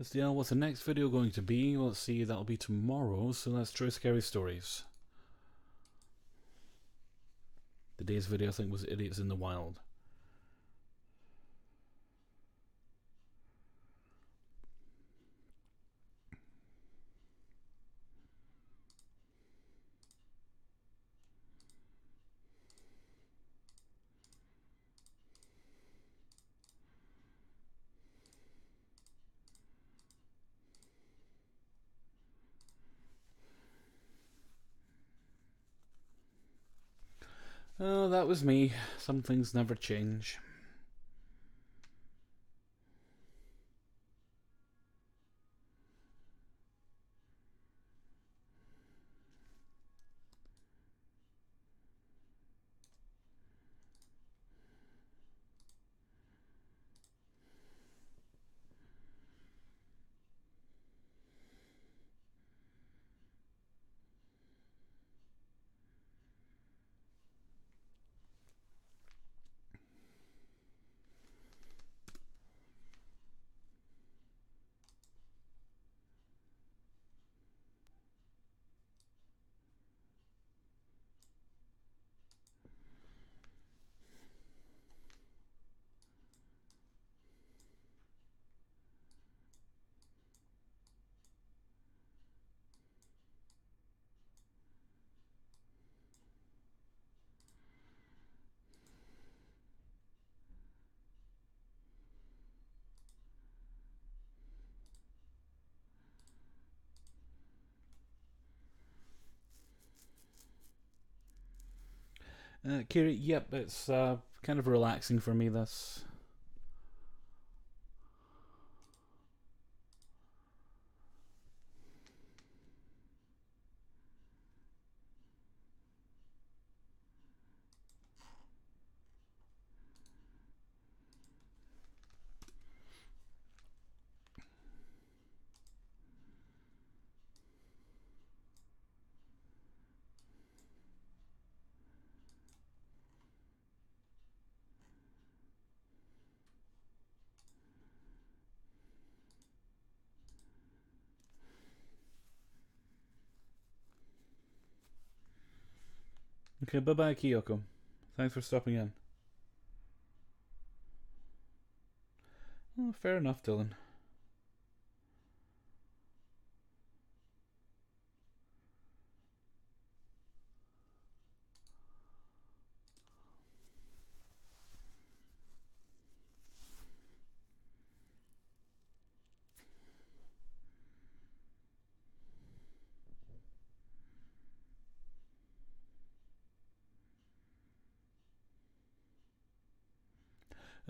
Destiel, what's the next video going to be? Let's see, that'll be tomorrow, so that's True Scary Stories. Today's video, I think, was Idiots in the Wild. Oh, that was me. Some things never change. Kiri, yep, it's kind of relaxing for me, this. Okay, bye-bye, Kyoko. Thanks for stopping in. Oh, fair enough, Dylan.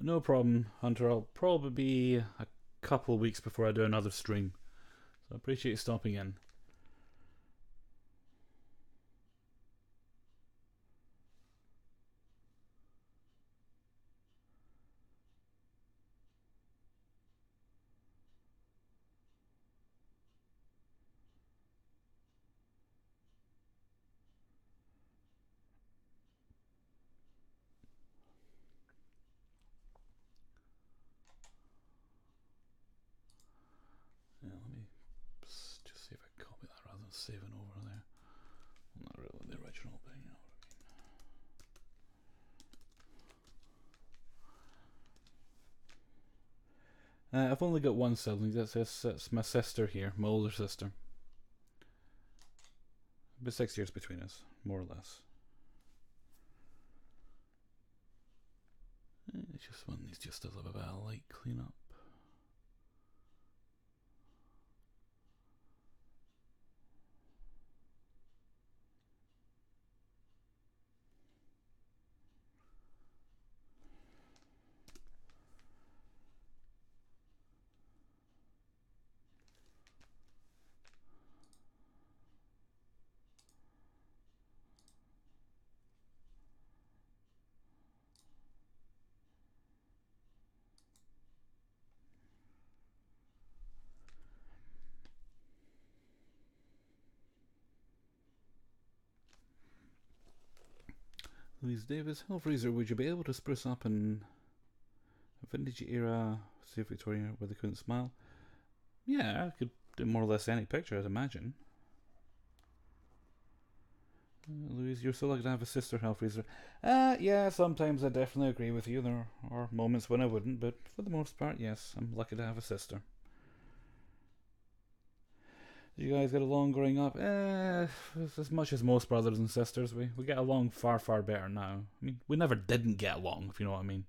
No problem, Hunter. I'll probably be a couple of weeks before I do another stream. So I appreciate you stopping in. Yeah, let me just see if I can copy that rather than saving over there. Not really the original, but you know what I mean. I've only got one sibling. That's my sister here, my older sister. About 6 years between us, more or less. It's just one needs just a little bit of light cleanup. Louise Davis, Hellfreezer, would you be able to spruce up in a vintage era, say Victorian, where they couldn't smile? Yeah, I could do more or less any picture, I'd imagine. Louise, you're so lucky to have a sister, Hellfreezer. Yeah, sometimes I definitely agree with you. There are moments when I wouldn't, but for the most part, yes, I'm lucky to have a sister. You guys get along growing up? As much as most brothers and sisters, we get along far, far better now. I mean, we never didn't get along, if you know what I mean.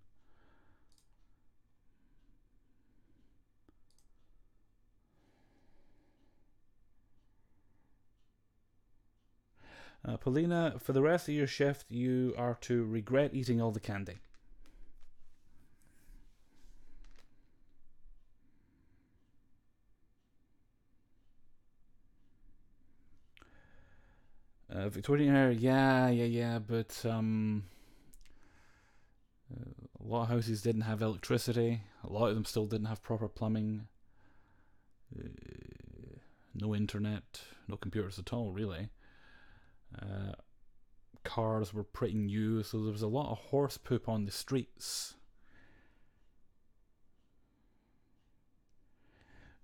Paulina, for the rest of your shift, you are to regret eating all the candy. Victorian era, yeah, but a lot of houses didn't have electricity. A lot of them still didn't have proper plumbing. No internet, no computers at all, really. Cars were pretty new, so there was a lot of horse poop on the streets.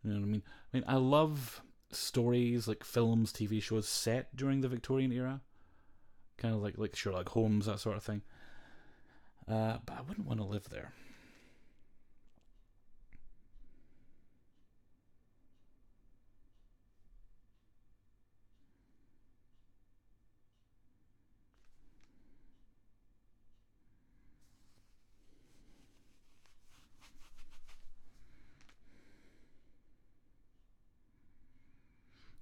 You know what I mean? I love stories like films, TV shows set during the Victorian era, kind of like Sherlock Holmes, that sort of thing. But I wouldn't want to live there.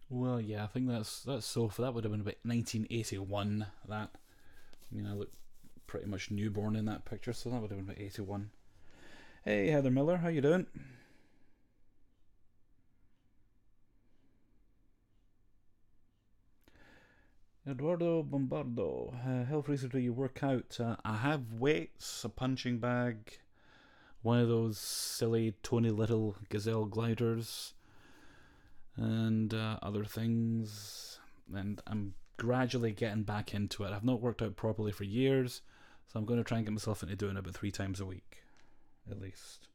Well, yeah, I think that's so. That would have been about 1981. That, I mean, I look pretty much newborn in that picture, so that would have been about 81. Hey, Heather Miller, how you doing? Eduardo Bombardo, Hellfreezer, do you work out? I have weights, a punching bag, one of those silly Tony Little Gazelle gliders, and other things. And I'm gradually getting back into it. I've not worked out properly for years, so I'm going to try and get myself into doing it about 3 times a week, at least.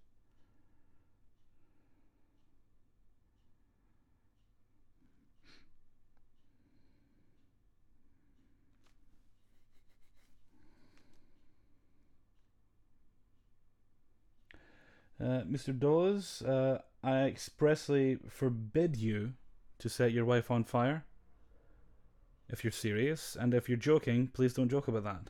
Mr. Dawes, I expressly forbid you to set your wife on fire. If you're serious, and if you're joking, please don't joke about that.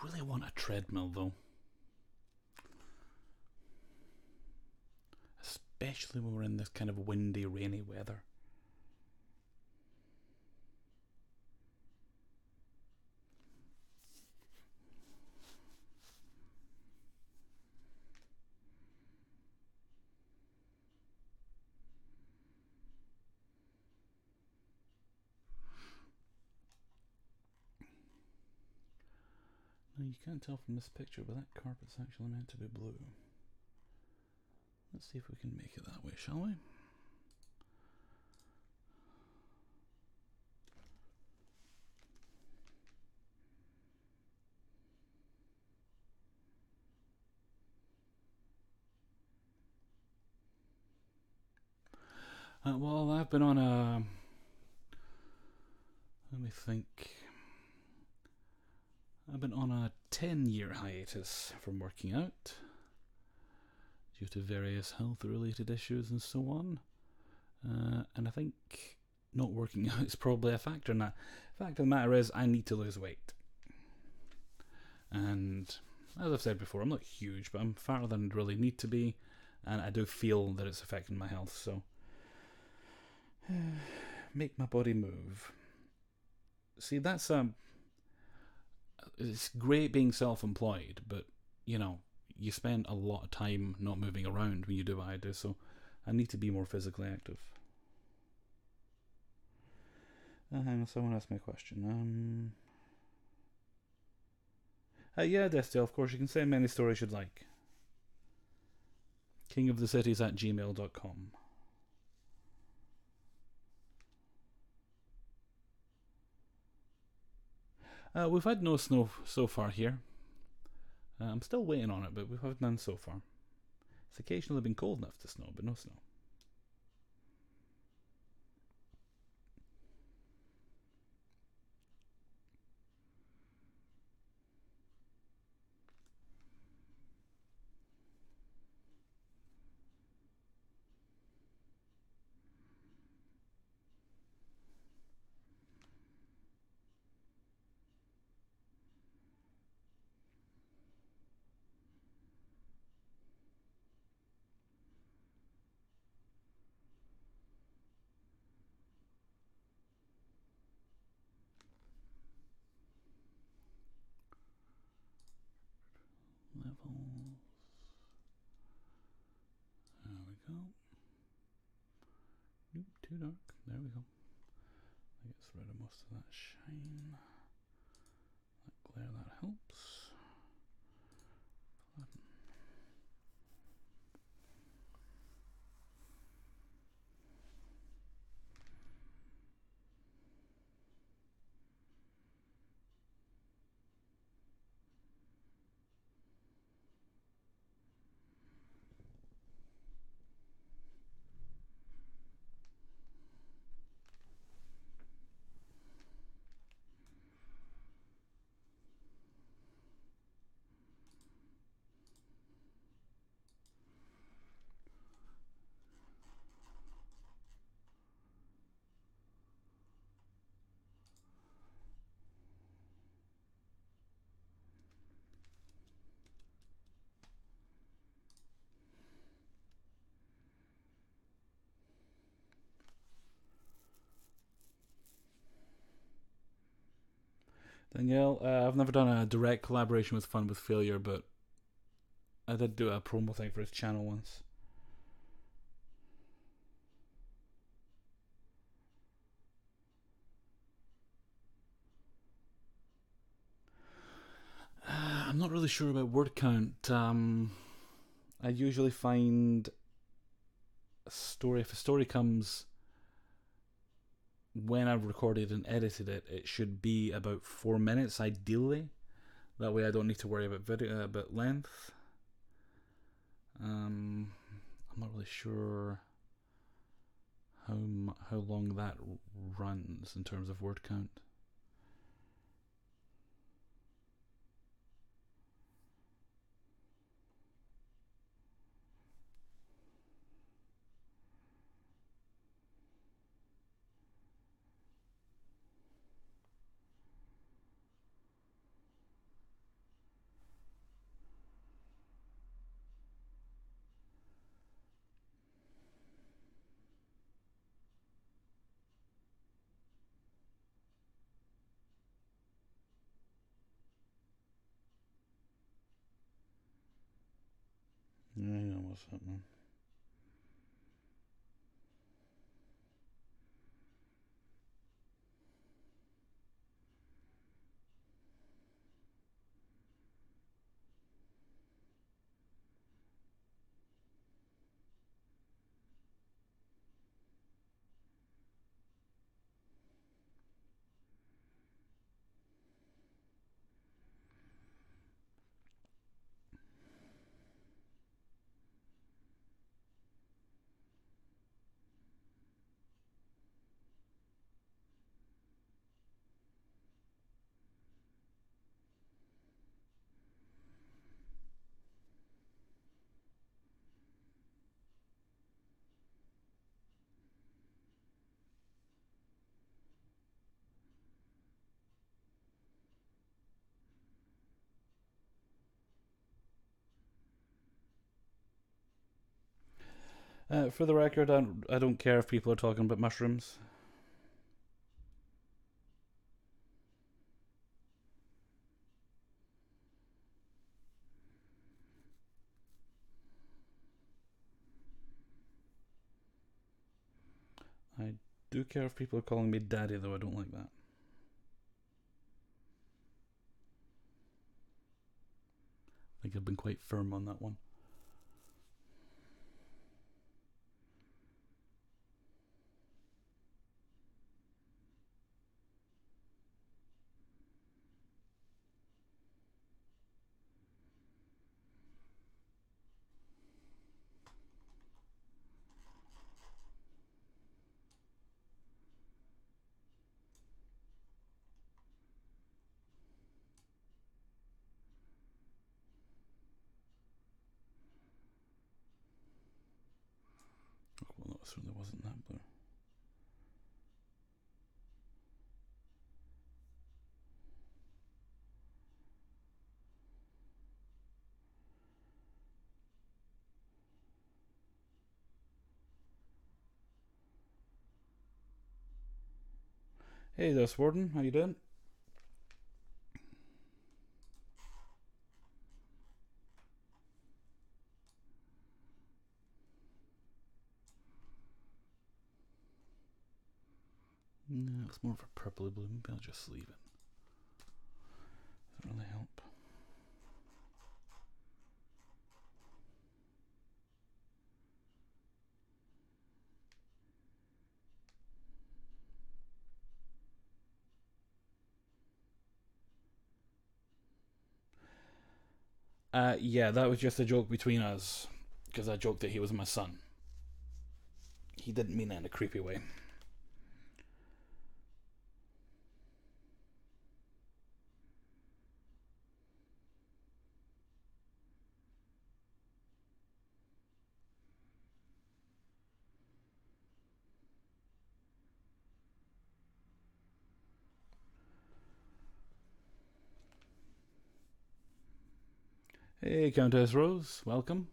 Really want a treadmill though. Especially when we're in this kind of windy, rainy weather. Now you can't tell from this picture, but that carpet's actually meant to be blue. Let's see if we can make it that way, shall we? Well, I've been on a... Let me think. I've been on a 10-year hiatus from working out due to various health-related issues and so on. And I think not working out is probably a factor in that. The fact of the matter is, I need to lose weight. And as I've said before, I'm not huge, but I'm fatter than I really need to be. And I do feel that it's affecting my health, so... make my body move. See, that's it's great being self-employed, but you know, you spend a lot of time not moving around when you do what I do, so I need to be more physically active. Hang on, someone asked me a question. Yeah, Destil, of course, you can send me any stories you'd like. kingofthecities@gmail.com. We've had no snow so far here. I'm still waiting on it, but we've had none so far. It's occasionally been cold enough to snow, but no snow. Levels. There we go. Nope, too dark. There we go. That gets rid of most of that shine. That glare, that helps. Danielle, I've never done a direct collaboration with Fun with Failure, but I did do a promo thing for his channel once. I'm not really sure about word count. I usually find if a story comes when I've recorded and edited it, it should be about 4 minutes ideally. That way I don't need to worry about length. I'm not really sure how long that runs in terms of word count. Yeah, what's happening? For the record, I don't care if people are talking about mushrooms. I do care if people are calling me daddy, though I don't like that. I think I've been quite firm on that one. Oh, well, that certainly wasn't that blue. Hey there, Warden. How you doing? No, it's more of a purpley blue. Maybe I'll just leave it. Doesn't really help. Yeah, that was just a joke between us. Because I joked that he was my son. He didn't mean it in a creepy way. Hey, Countess Rose. Welcome.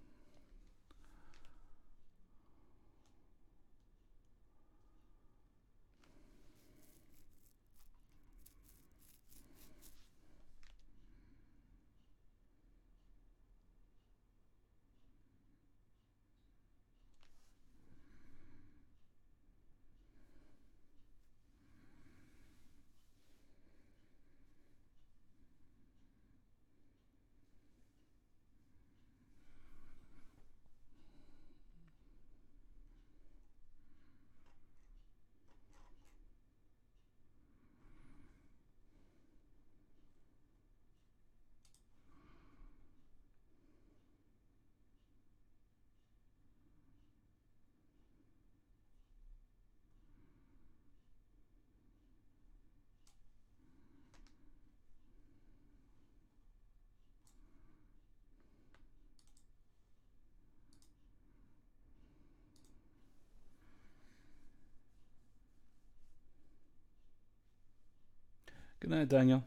Good night, Daniel.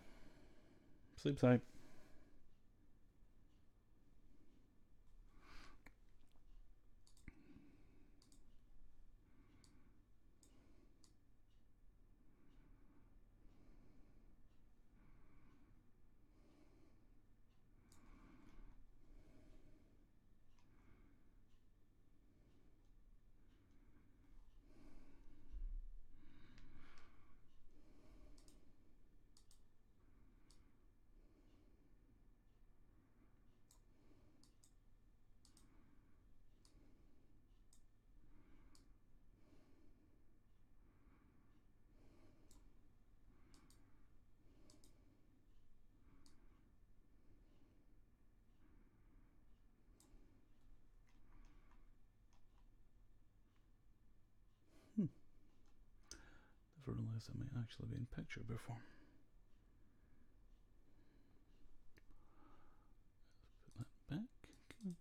Sleep tight. Never realised I might actually be in picture before. Put that back. Okay.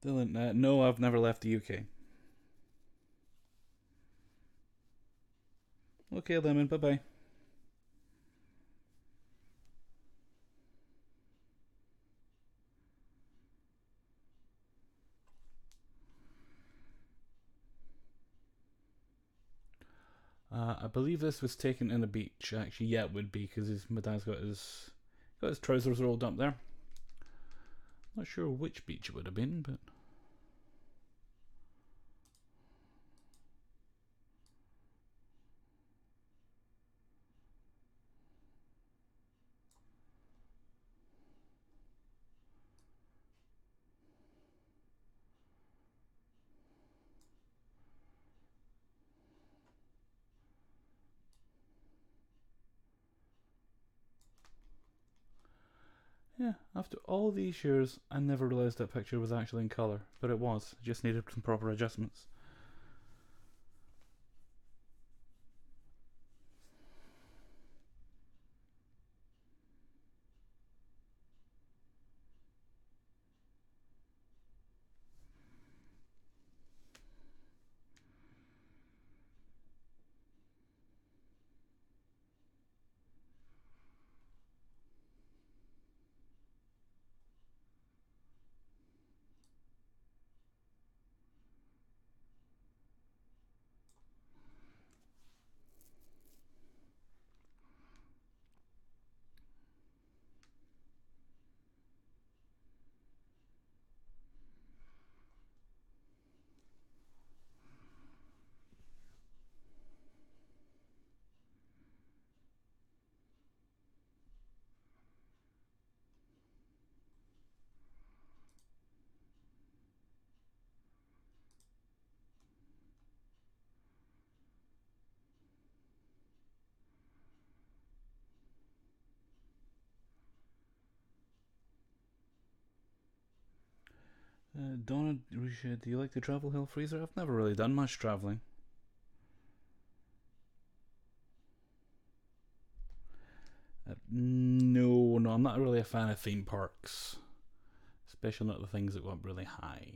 There we go. Dylan, no, I've never left the UK. Okay, Lemon, bye-bye. I believe this was taken in a beach. Actually, yeah, it would be because my dad's got his trousers rolled up there. Not sure which beach it would have been, but yeah, after all these years, I never realised that picture was actually in colour, but it was. It just needed some proper adjustments. Donna, do you like to travel, Hellfreezer? I've never really done much travelling. No, I'm not really a fan of theme parks. Especially not the things that go up really high.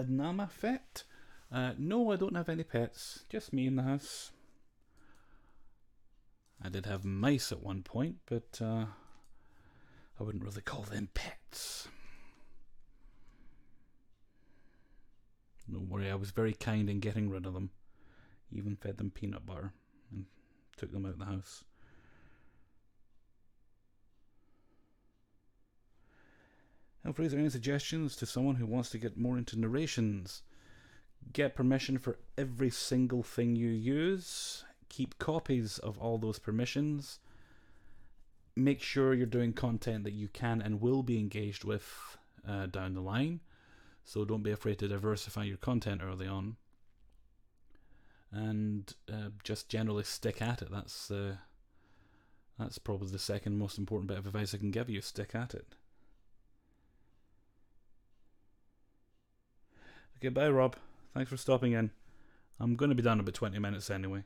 Nama Fet? No, I don't have any pets. Just me in the house. I did have mice at one point, but I wouldn't really call them pets. Don't worry, I was very kind in getting rid of them. Even fed them peanut butter and took them out of the house. Hellfreezer, any suggestions to someone who wants to get more into narrations? Get permission for every single thing you use. Keep copies of all those permissions. Make sure you're doing content that you can and will be engaged with down the line. So don't be afraid to diversify your content early on. and just generally stick at it. That's probably the second most important bit of advice I can give you. Stick at it. Okay, bye Rob. Thanks for stopping in. I'm going to be done in about 20 minutes anyway.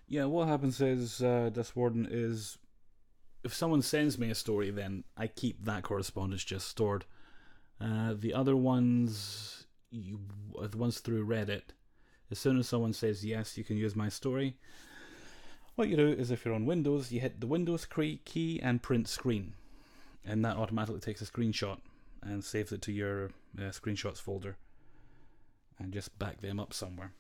Yeah, what happens is, this warden is, if someone sends me a story, then I keep that correspondence just stored. The other ones, the ones through Reddit, as soon as someone says yes, you can use my story, what you do is, if you're on Windows, you hit the Windows key and print screen, and that automatically takes a screenshot and saves it to your screenshots folder, and just back them up somewhere.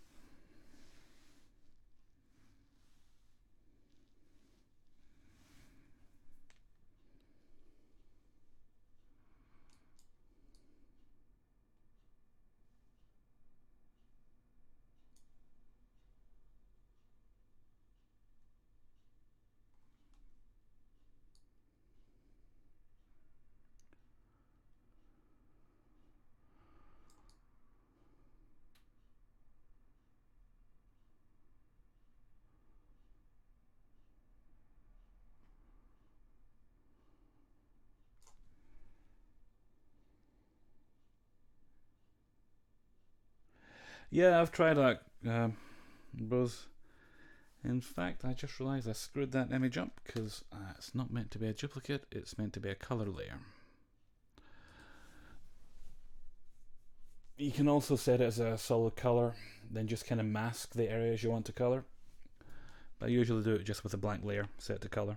Yeah, I've tried that, Bros. In fact, I just realised I screwed that image up because it's not meant to be a duplicate, it's meant to be a colour layer. You can also set it as a solid colour, then just kind of mask the areas you want to colour. But I usually do it just with a blank layer set to colour.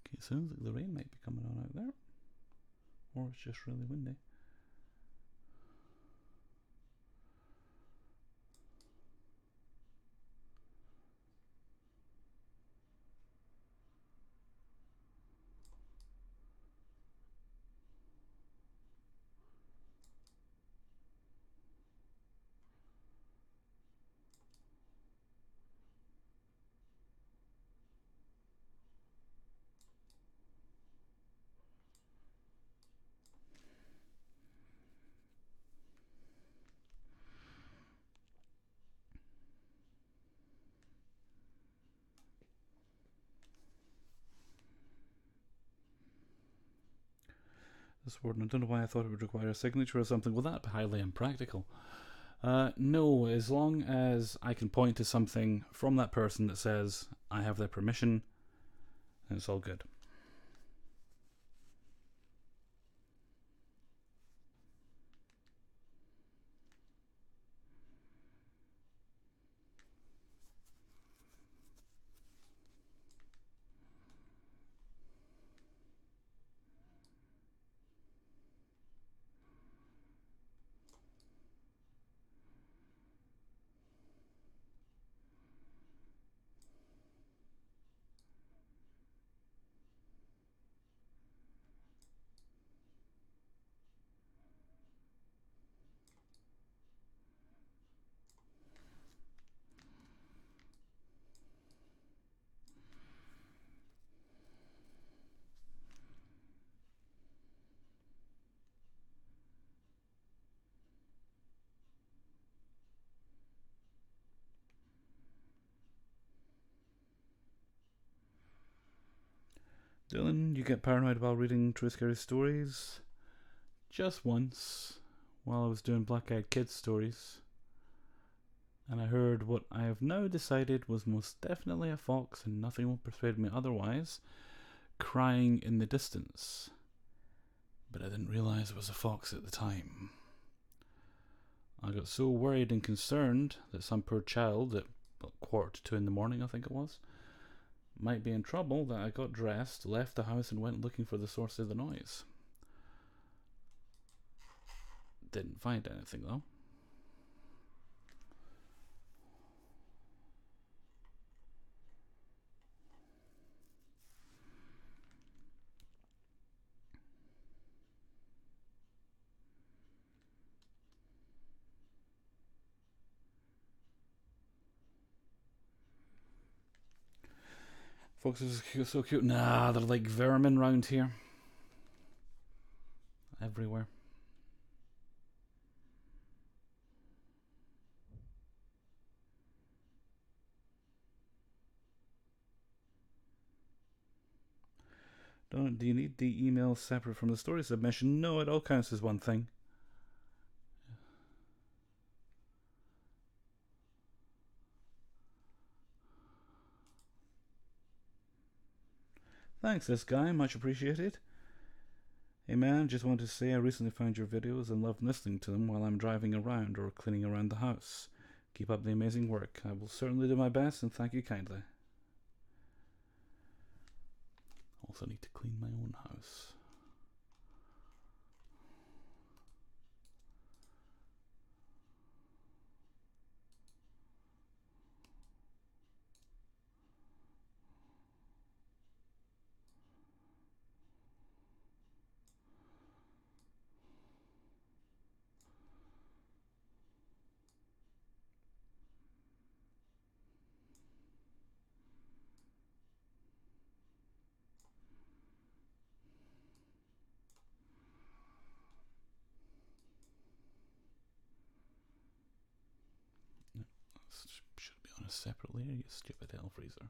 Okay, it sounds like the rain might be coming on out there. Or it's just really windy. This warden, I don't know why I thought it would require a signature or something. Well, that'd be highly impractical. No, as long as I can point to something from that person that says I have their permission, it's all good. Dylan, you get paranoid while reading true scary stories? Just once, while I was doing Black Eyed Kids stories. And I heard what I have now decided was most definitely a fox, and nothing will persuade me otherwise, crying in the distance. But I didn't realise it was a fox at the time. I got so worried and concerned that some poor child at 1:45 in the morning, I think it was, might be in trouble that I got dressed, left the house and went looking for the source of the noise. Didn't find anything though. Foxes are so cute. Nah, they're like vermin round here. Everywhere. Do you need the email separate from the story submission? No, it all counts as one thing. Thanks, this guy. Much appreciated. Hey man, just wanted to say I recently found your videos and love listening to them while I'm driving around or cleaning around the house. Keep up the amazing work. I will certainly do my best and thank you kindly. Also need to clean my own house. Should be on a separate layer, you stupid Hellfreezer.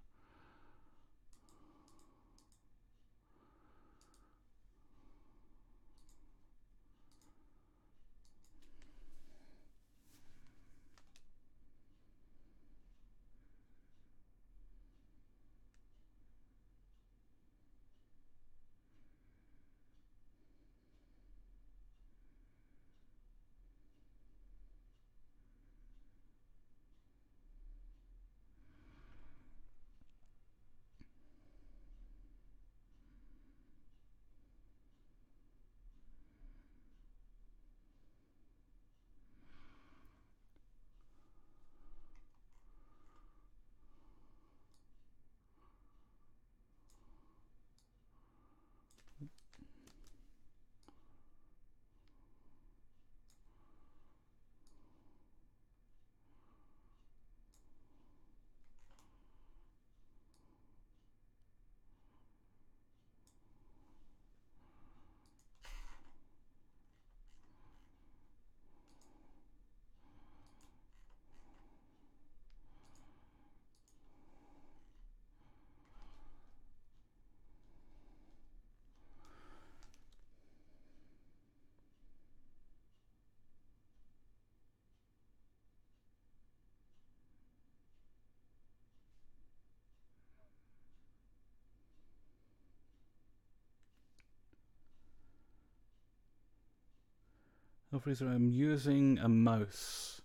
Hellfreezer, I'm using a mouse.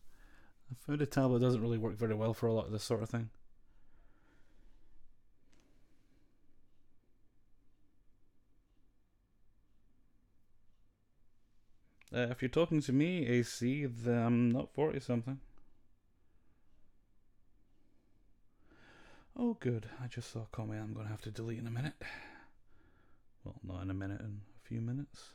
I found a tablet doesn't really work very well for a lot of this sort of thing. If you're talking to me, AC, then I'm not 40 something. Oh good, I just saw a comment I'm going to have to delete in a minute. Well, not in a minute, in a few minutes.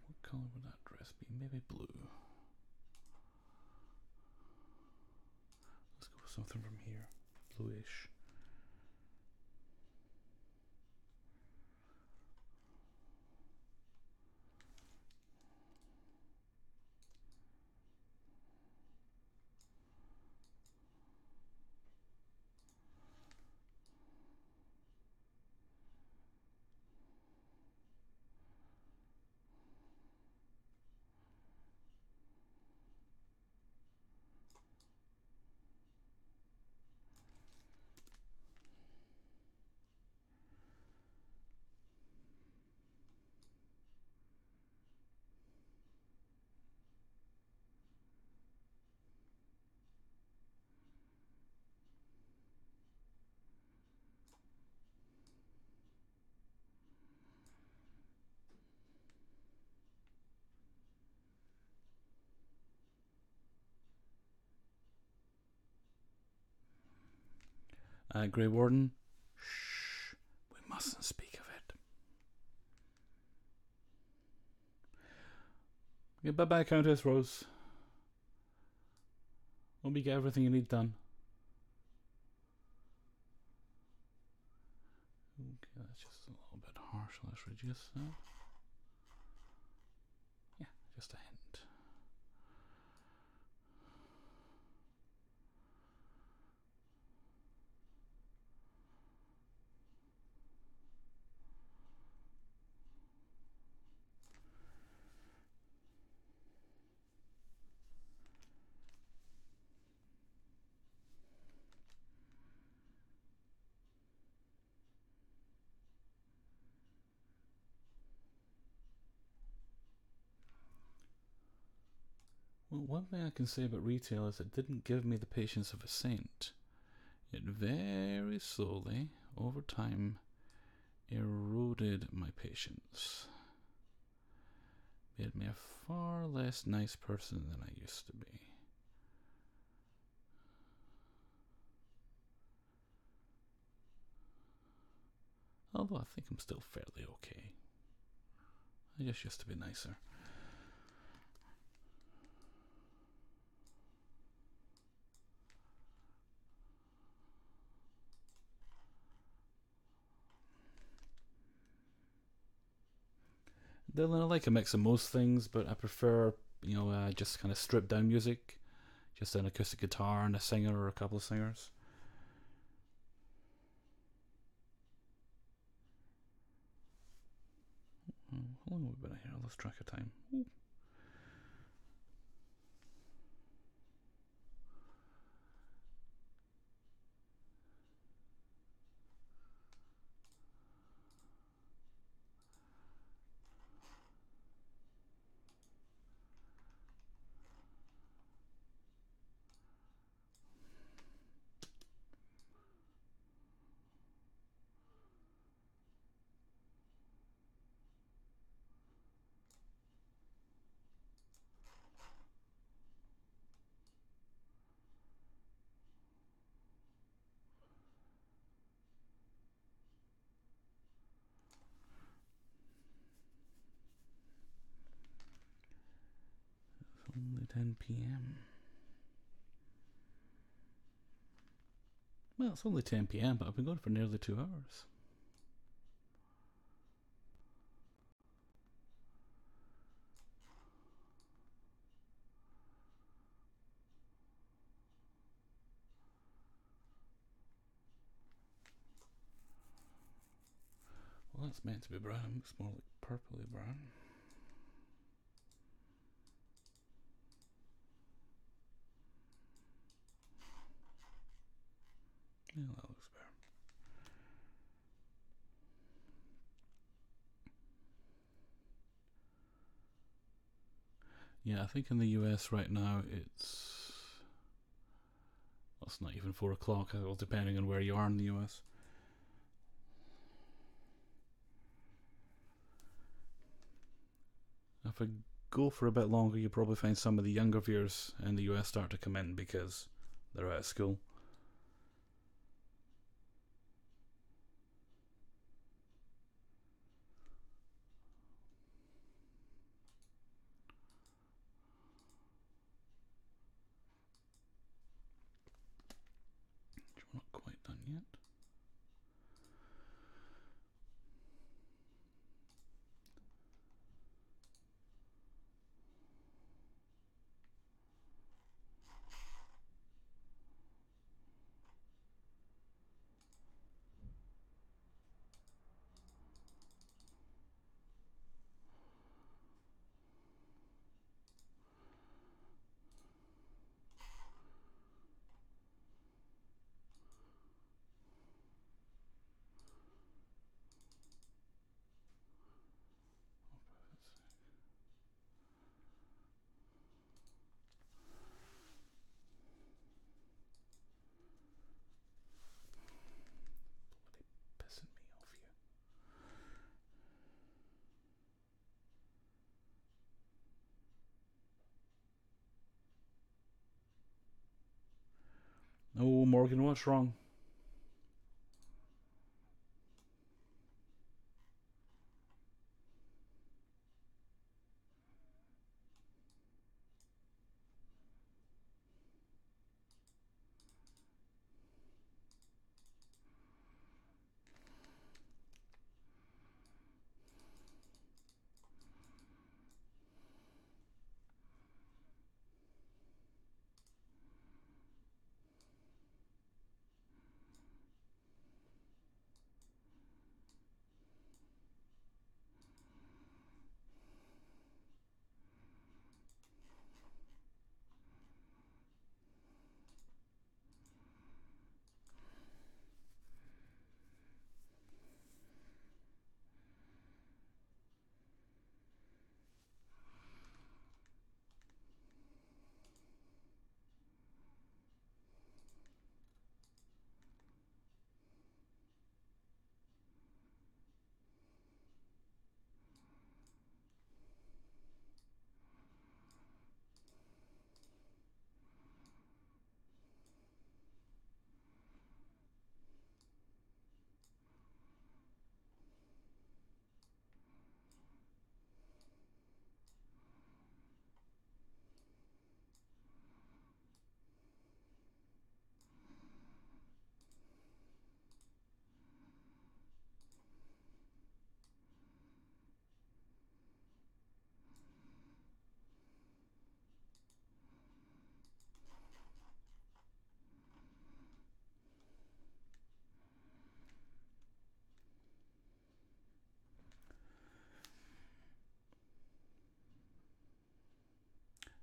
What colour would that dress be? Maybe blue. Let's go with something from here. slowish. Grey Warden. Shh. We mustn't speak of it. Okay, bye-bye, Countess Rose. Hope you get everything you need done. Okay, that's just a little bit harsh. Let's reduce that. Yeah, just a hint. Well, one thing I can say about retail is it didn't give me the patience of a saint. It very slowly, over time, eroded my patience. Made me a far less nice person than I used to be. Although I think I'm still fairly okay. I just used to be nicer. Dylan, I like a mix of most things, but I prefer, just kind of stripped down music. Just an acoustic guitar and a singer or a couple of singers. How long have we been here? I lost track of time. Ooh. Only 10 p.m. Well, it's only 10 p.m., but I've been going for nearly 2 hours. Well, that's meant to be brown. It looks more like purpley brown. Yeah, that looks better. Yeah, I think in the US right now it's not even 4 o'clock, well, depending on where you are in the US. If I go for a bit longer, you'll probably find some of the younger viewers in the US start to come in because they're out of school. Not quite Oh, Morgan, what's wrong?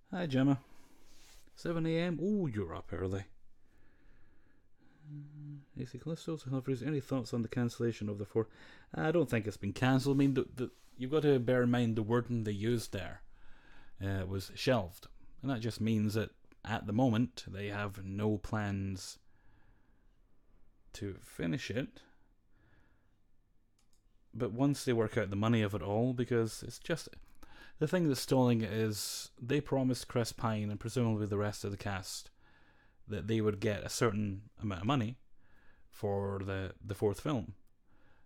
Hi, Gemma. 7 a.m. Oh, you're up early. AC Callisto, Hellfreezer, any thoughts on the cancellation of the 4? I don't think it's been cancelled. I mean, you've got to bear in mind the wording they used there was shelved. And that just means that at the moment they have no plans to finish it. But once they work out the money of it all, because it's just... The thing that's stalling it is they promised Chris Pine and presumably the rest of the cast that they would get a certain amount of money for the fourth film.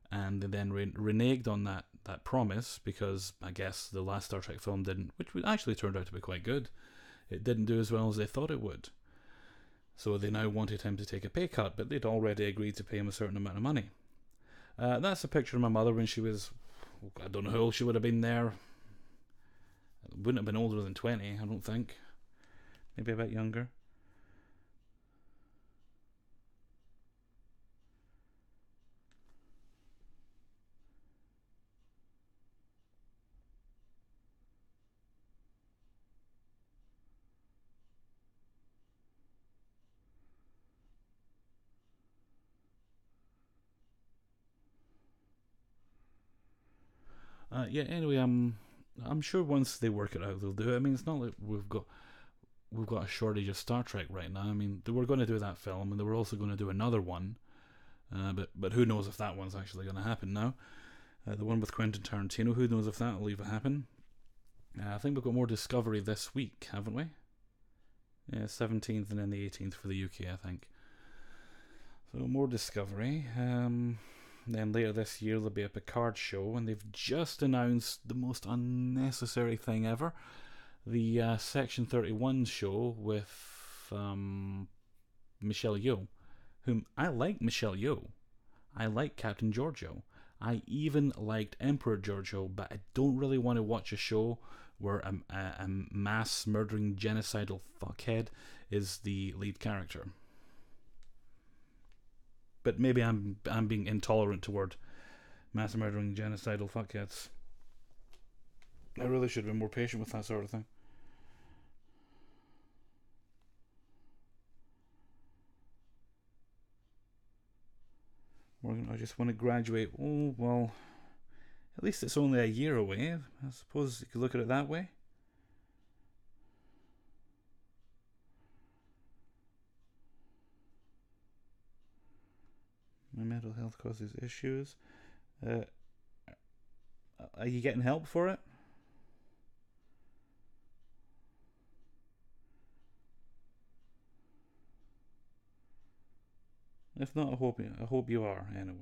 And they then reneged on that promise because I guess the last Star Trek film didn't, which actually turned out to be quite good. It didn't do as well as they thought it would. So they now wanted him to take a pay cut, but they'd already agreed to pay him a certain amount of money. That's a picture of my mother when she was, I don't know how old she would have been there. Wouldn't have been older than 20, I don't think. Maybe a bit younger. Anyway, I'm sure once they work it out, they'll do it. I mean, it's not like we've got a shortage of Star Trek right now. I mean, they were going to do that film, and they were also going to do another one. But who knows if that one's actually going to happen now? The one with Quentin Tarantino, who knows if that will even happen? I think we've got more Discovery this week, haven't we? Yeah, 17th and then the 18th for the UK, I think. So more Discovery. Then later this year there'll be a Picard show, and they've just announced the most unnecessary thing ever. The Section 31 show with Michelle Yeoh, whom I like Michelle Yeoh. I like Captain Giorgio. I even liked Emperor Giorgio, but I don't really want to watch a show where a mass murdering genocidal fuckhead is the lead character. But maybe I'm being intolerant toward mass murdering genocidal fuckheads. I really should have been more patient with that sort of thing. Morgan, I just want to graduate. Oh, well, at least it's only a year away. I suppose you could look at it that way. My mental health causes issues. Are you getting help for it? If not, I hope you are anyway.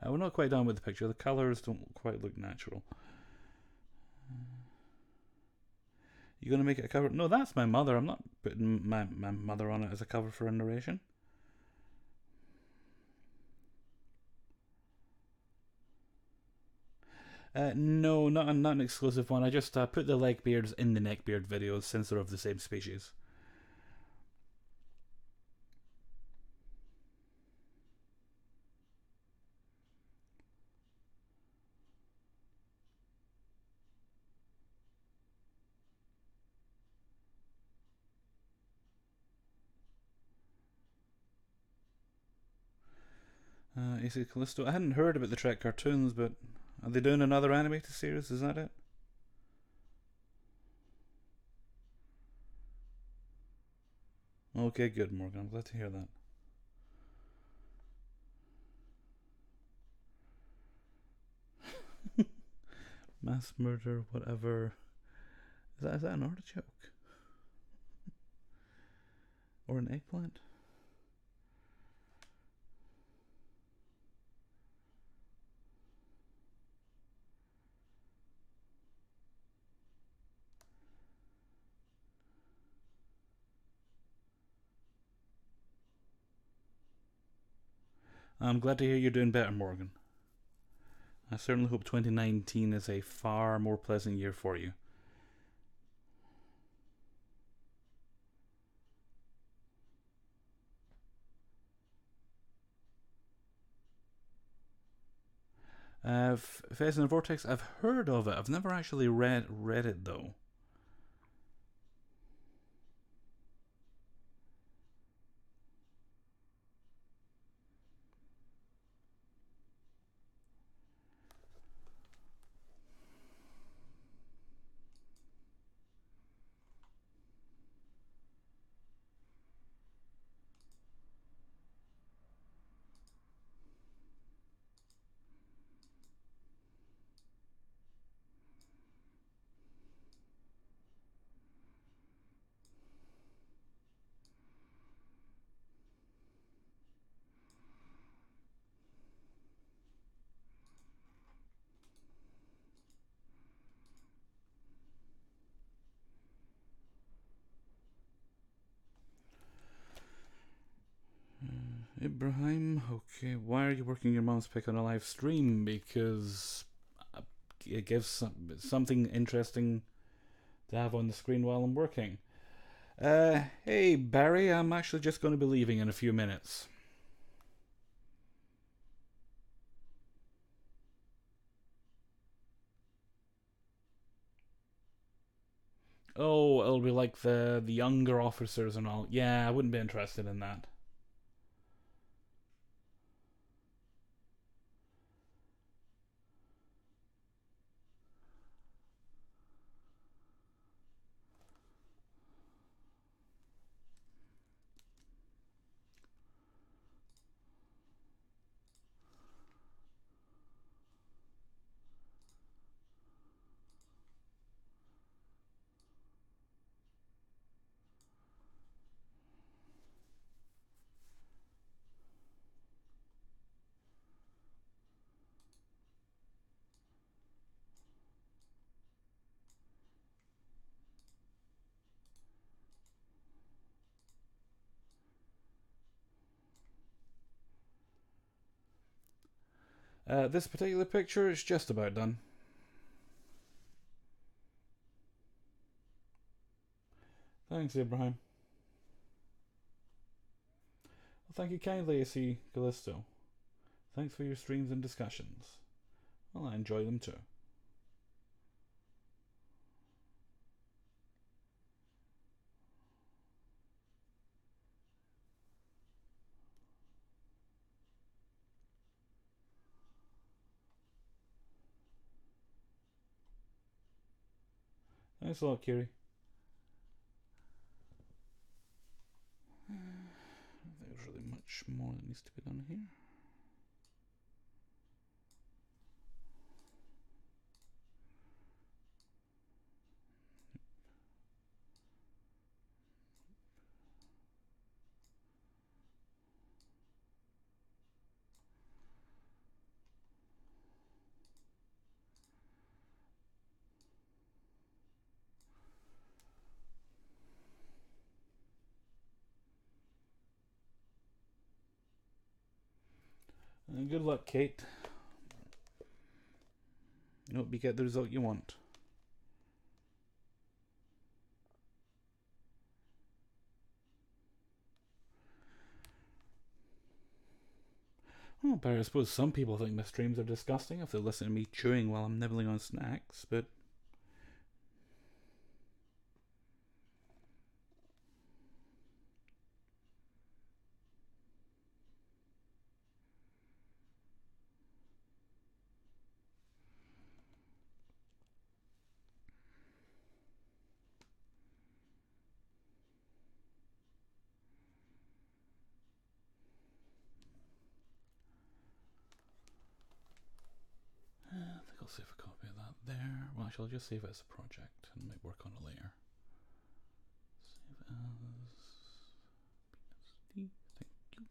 We're not quite done with the picture. The colours don't quite look natural. You gonna make it a cover? No, that's my mother. I'm not putting my mother on it as a cover for a narration. No, not an exclusive one. I just put the leg beards in the neckbeard videos since they're of the same species. AC Callisto. I hadn't heard about the Trek cartoons, but are they doing another animated series? Is that it? Okay, good, Morgan. I'm glad to hear that. Mass murder, whatever. Is that an artichoke? Or an eggplant? I'm glad to hear you're doing better, Morgan. I certainly hope 2019 is a far more pleasant year for you. Fez in the Vortex, I've heard of it. I've never actually read it though. Ibrahim, okay, why are you working your mom's pick on a live stream? Because it gives something interesting to have on the screen while I'm working. Hey Barry, I'm actually just going to be leaving in a few minutes. Oh, it'll be like the younger officers and all. Yeah, I wouldn't be interested in that. This particular picture is just about done. Thanks, Abraham. Well, thank you kindly, AC Callisto. Thanks for your streams and discussions. Well, I enjoy them too. Thanks a lot, Kiri. There's really much more that needs to be done here. Good luck, Kate. I hope you get the result you want. Well, but I suppose some people think my streams are disgusting if they listen to me chewing while I'm nibbling on snacks, but I think I'll save a copy of that there. Well, actually, I'll just save it as a project and might work on it later. Save as PSD. Thank you.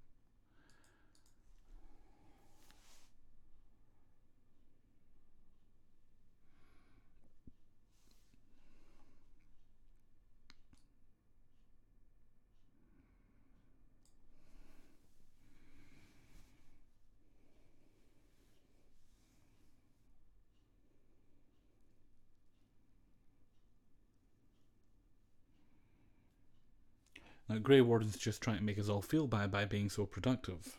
Now, Grey Warden's just trying to make us all feel bad by being so productive.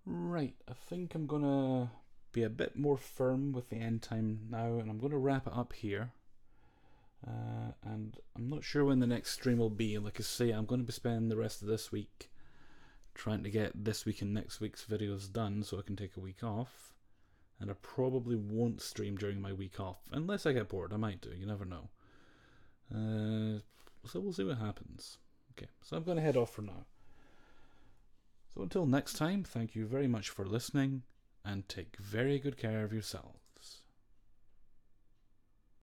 Right, I think I'm gonna be a bit more firm with the end time now, and I'm gonna wrap it up here. And I'm not sure when the next stream will be. Like I say, I'm going to be spending the rest of this week trying to get this week and next week's videos done so I can take a week off. And I probably won't stream during my week off, unless I get bored. I might do, you never know. So we'll see what happens. Okay, so I'm going to head off for now. So until next time, thank you very much for listening, and take very good care of yourselves.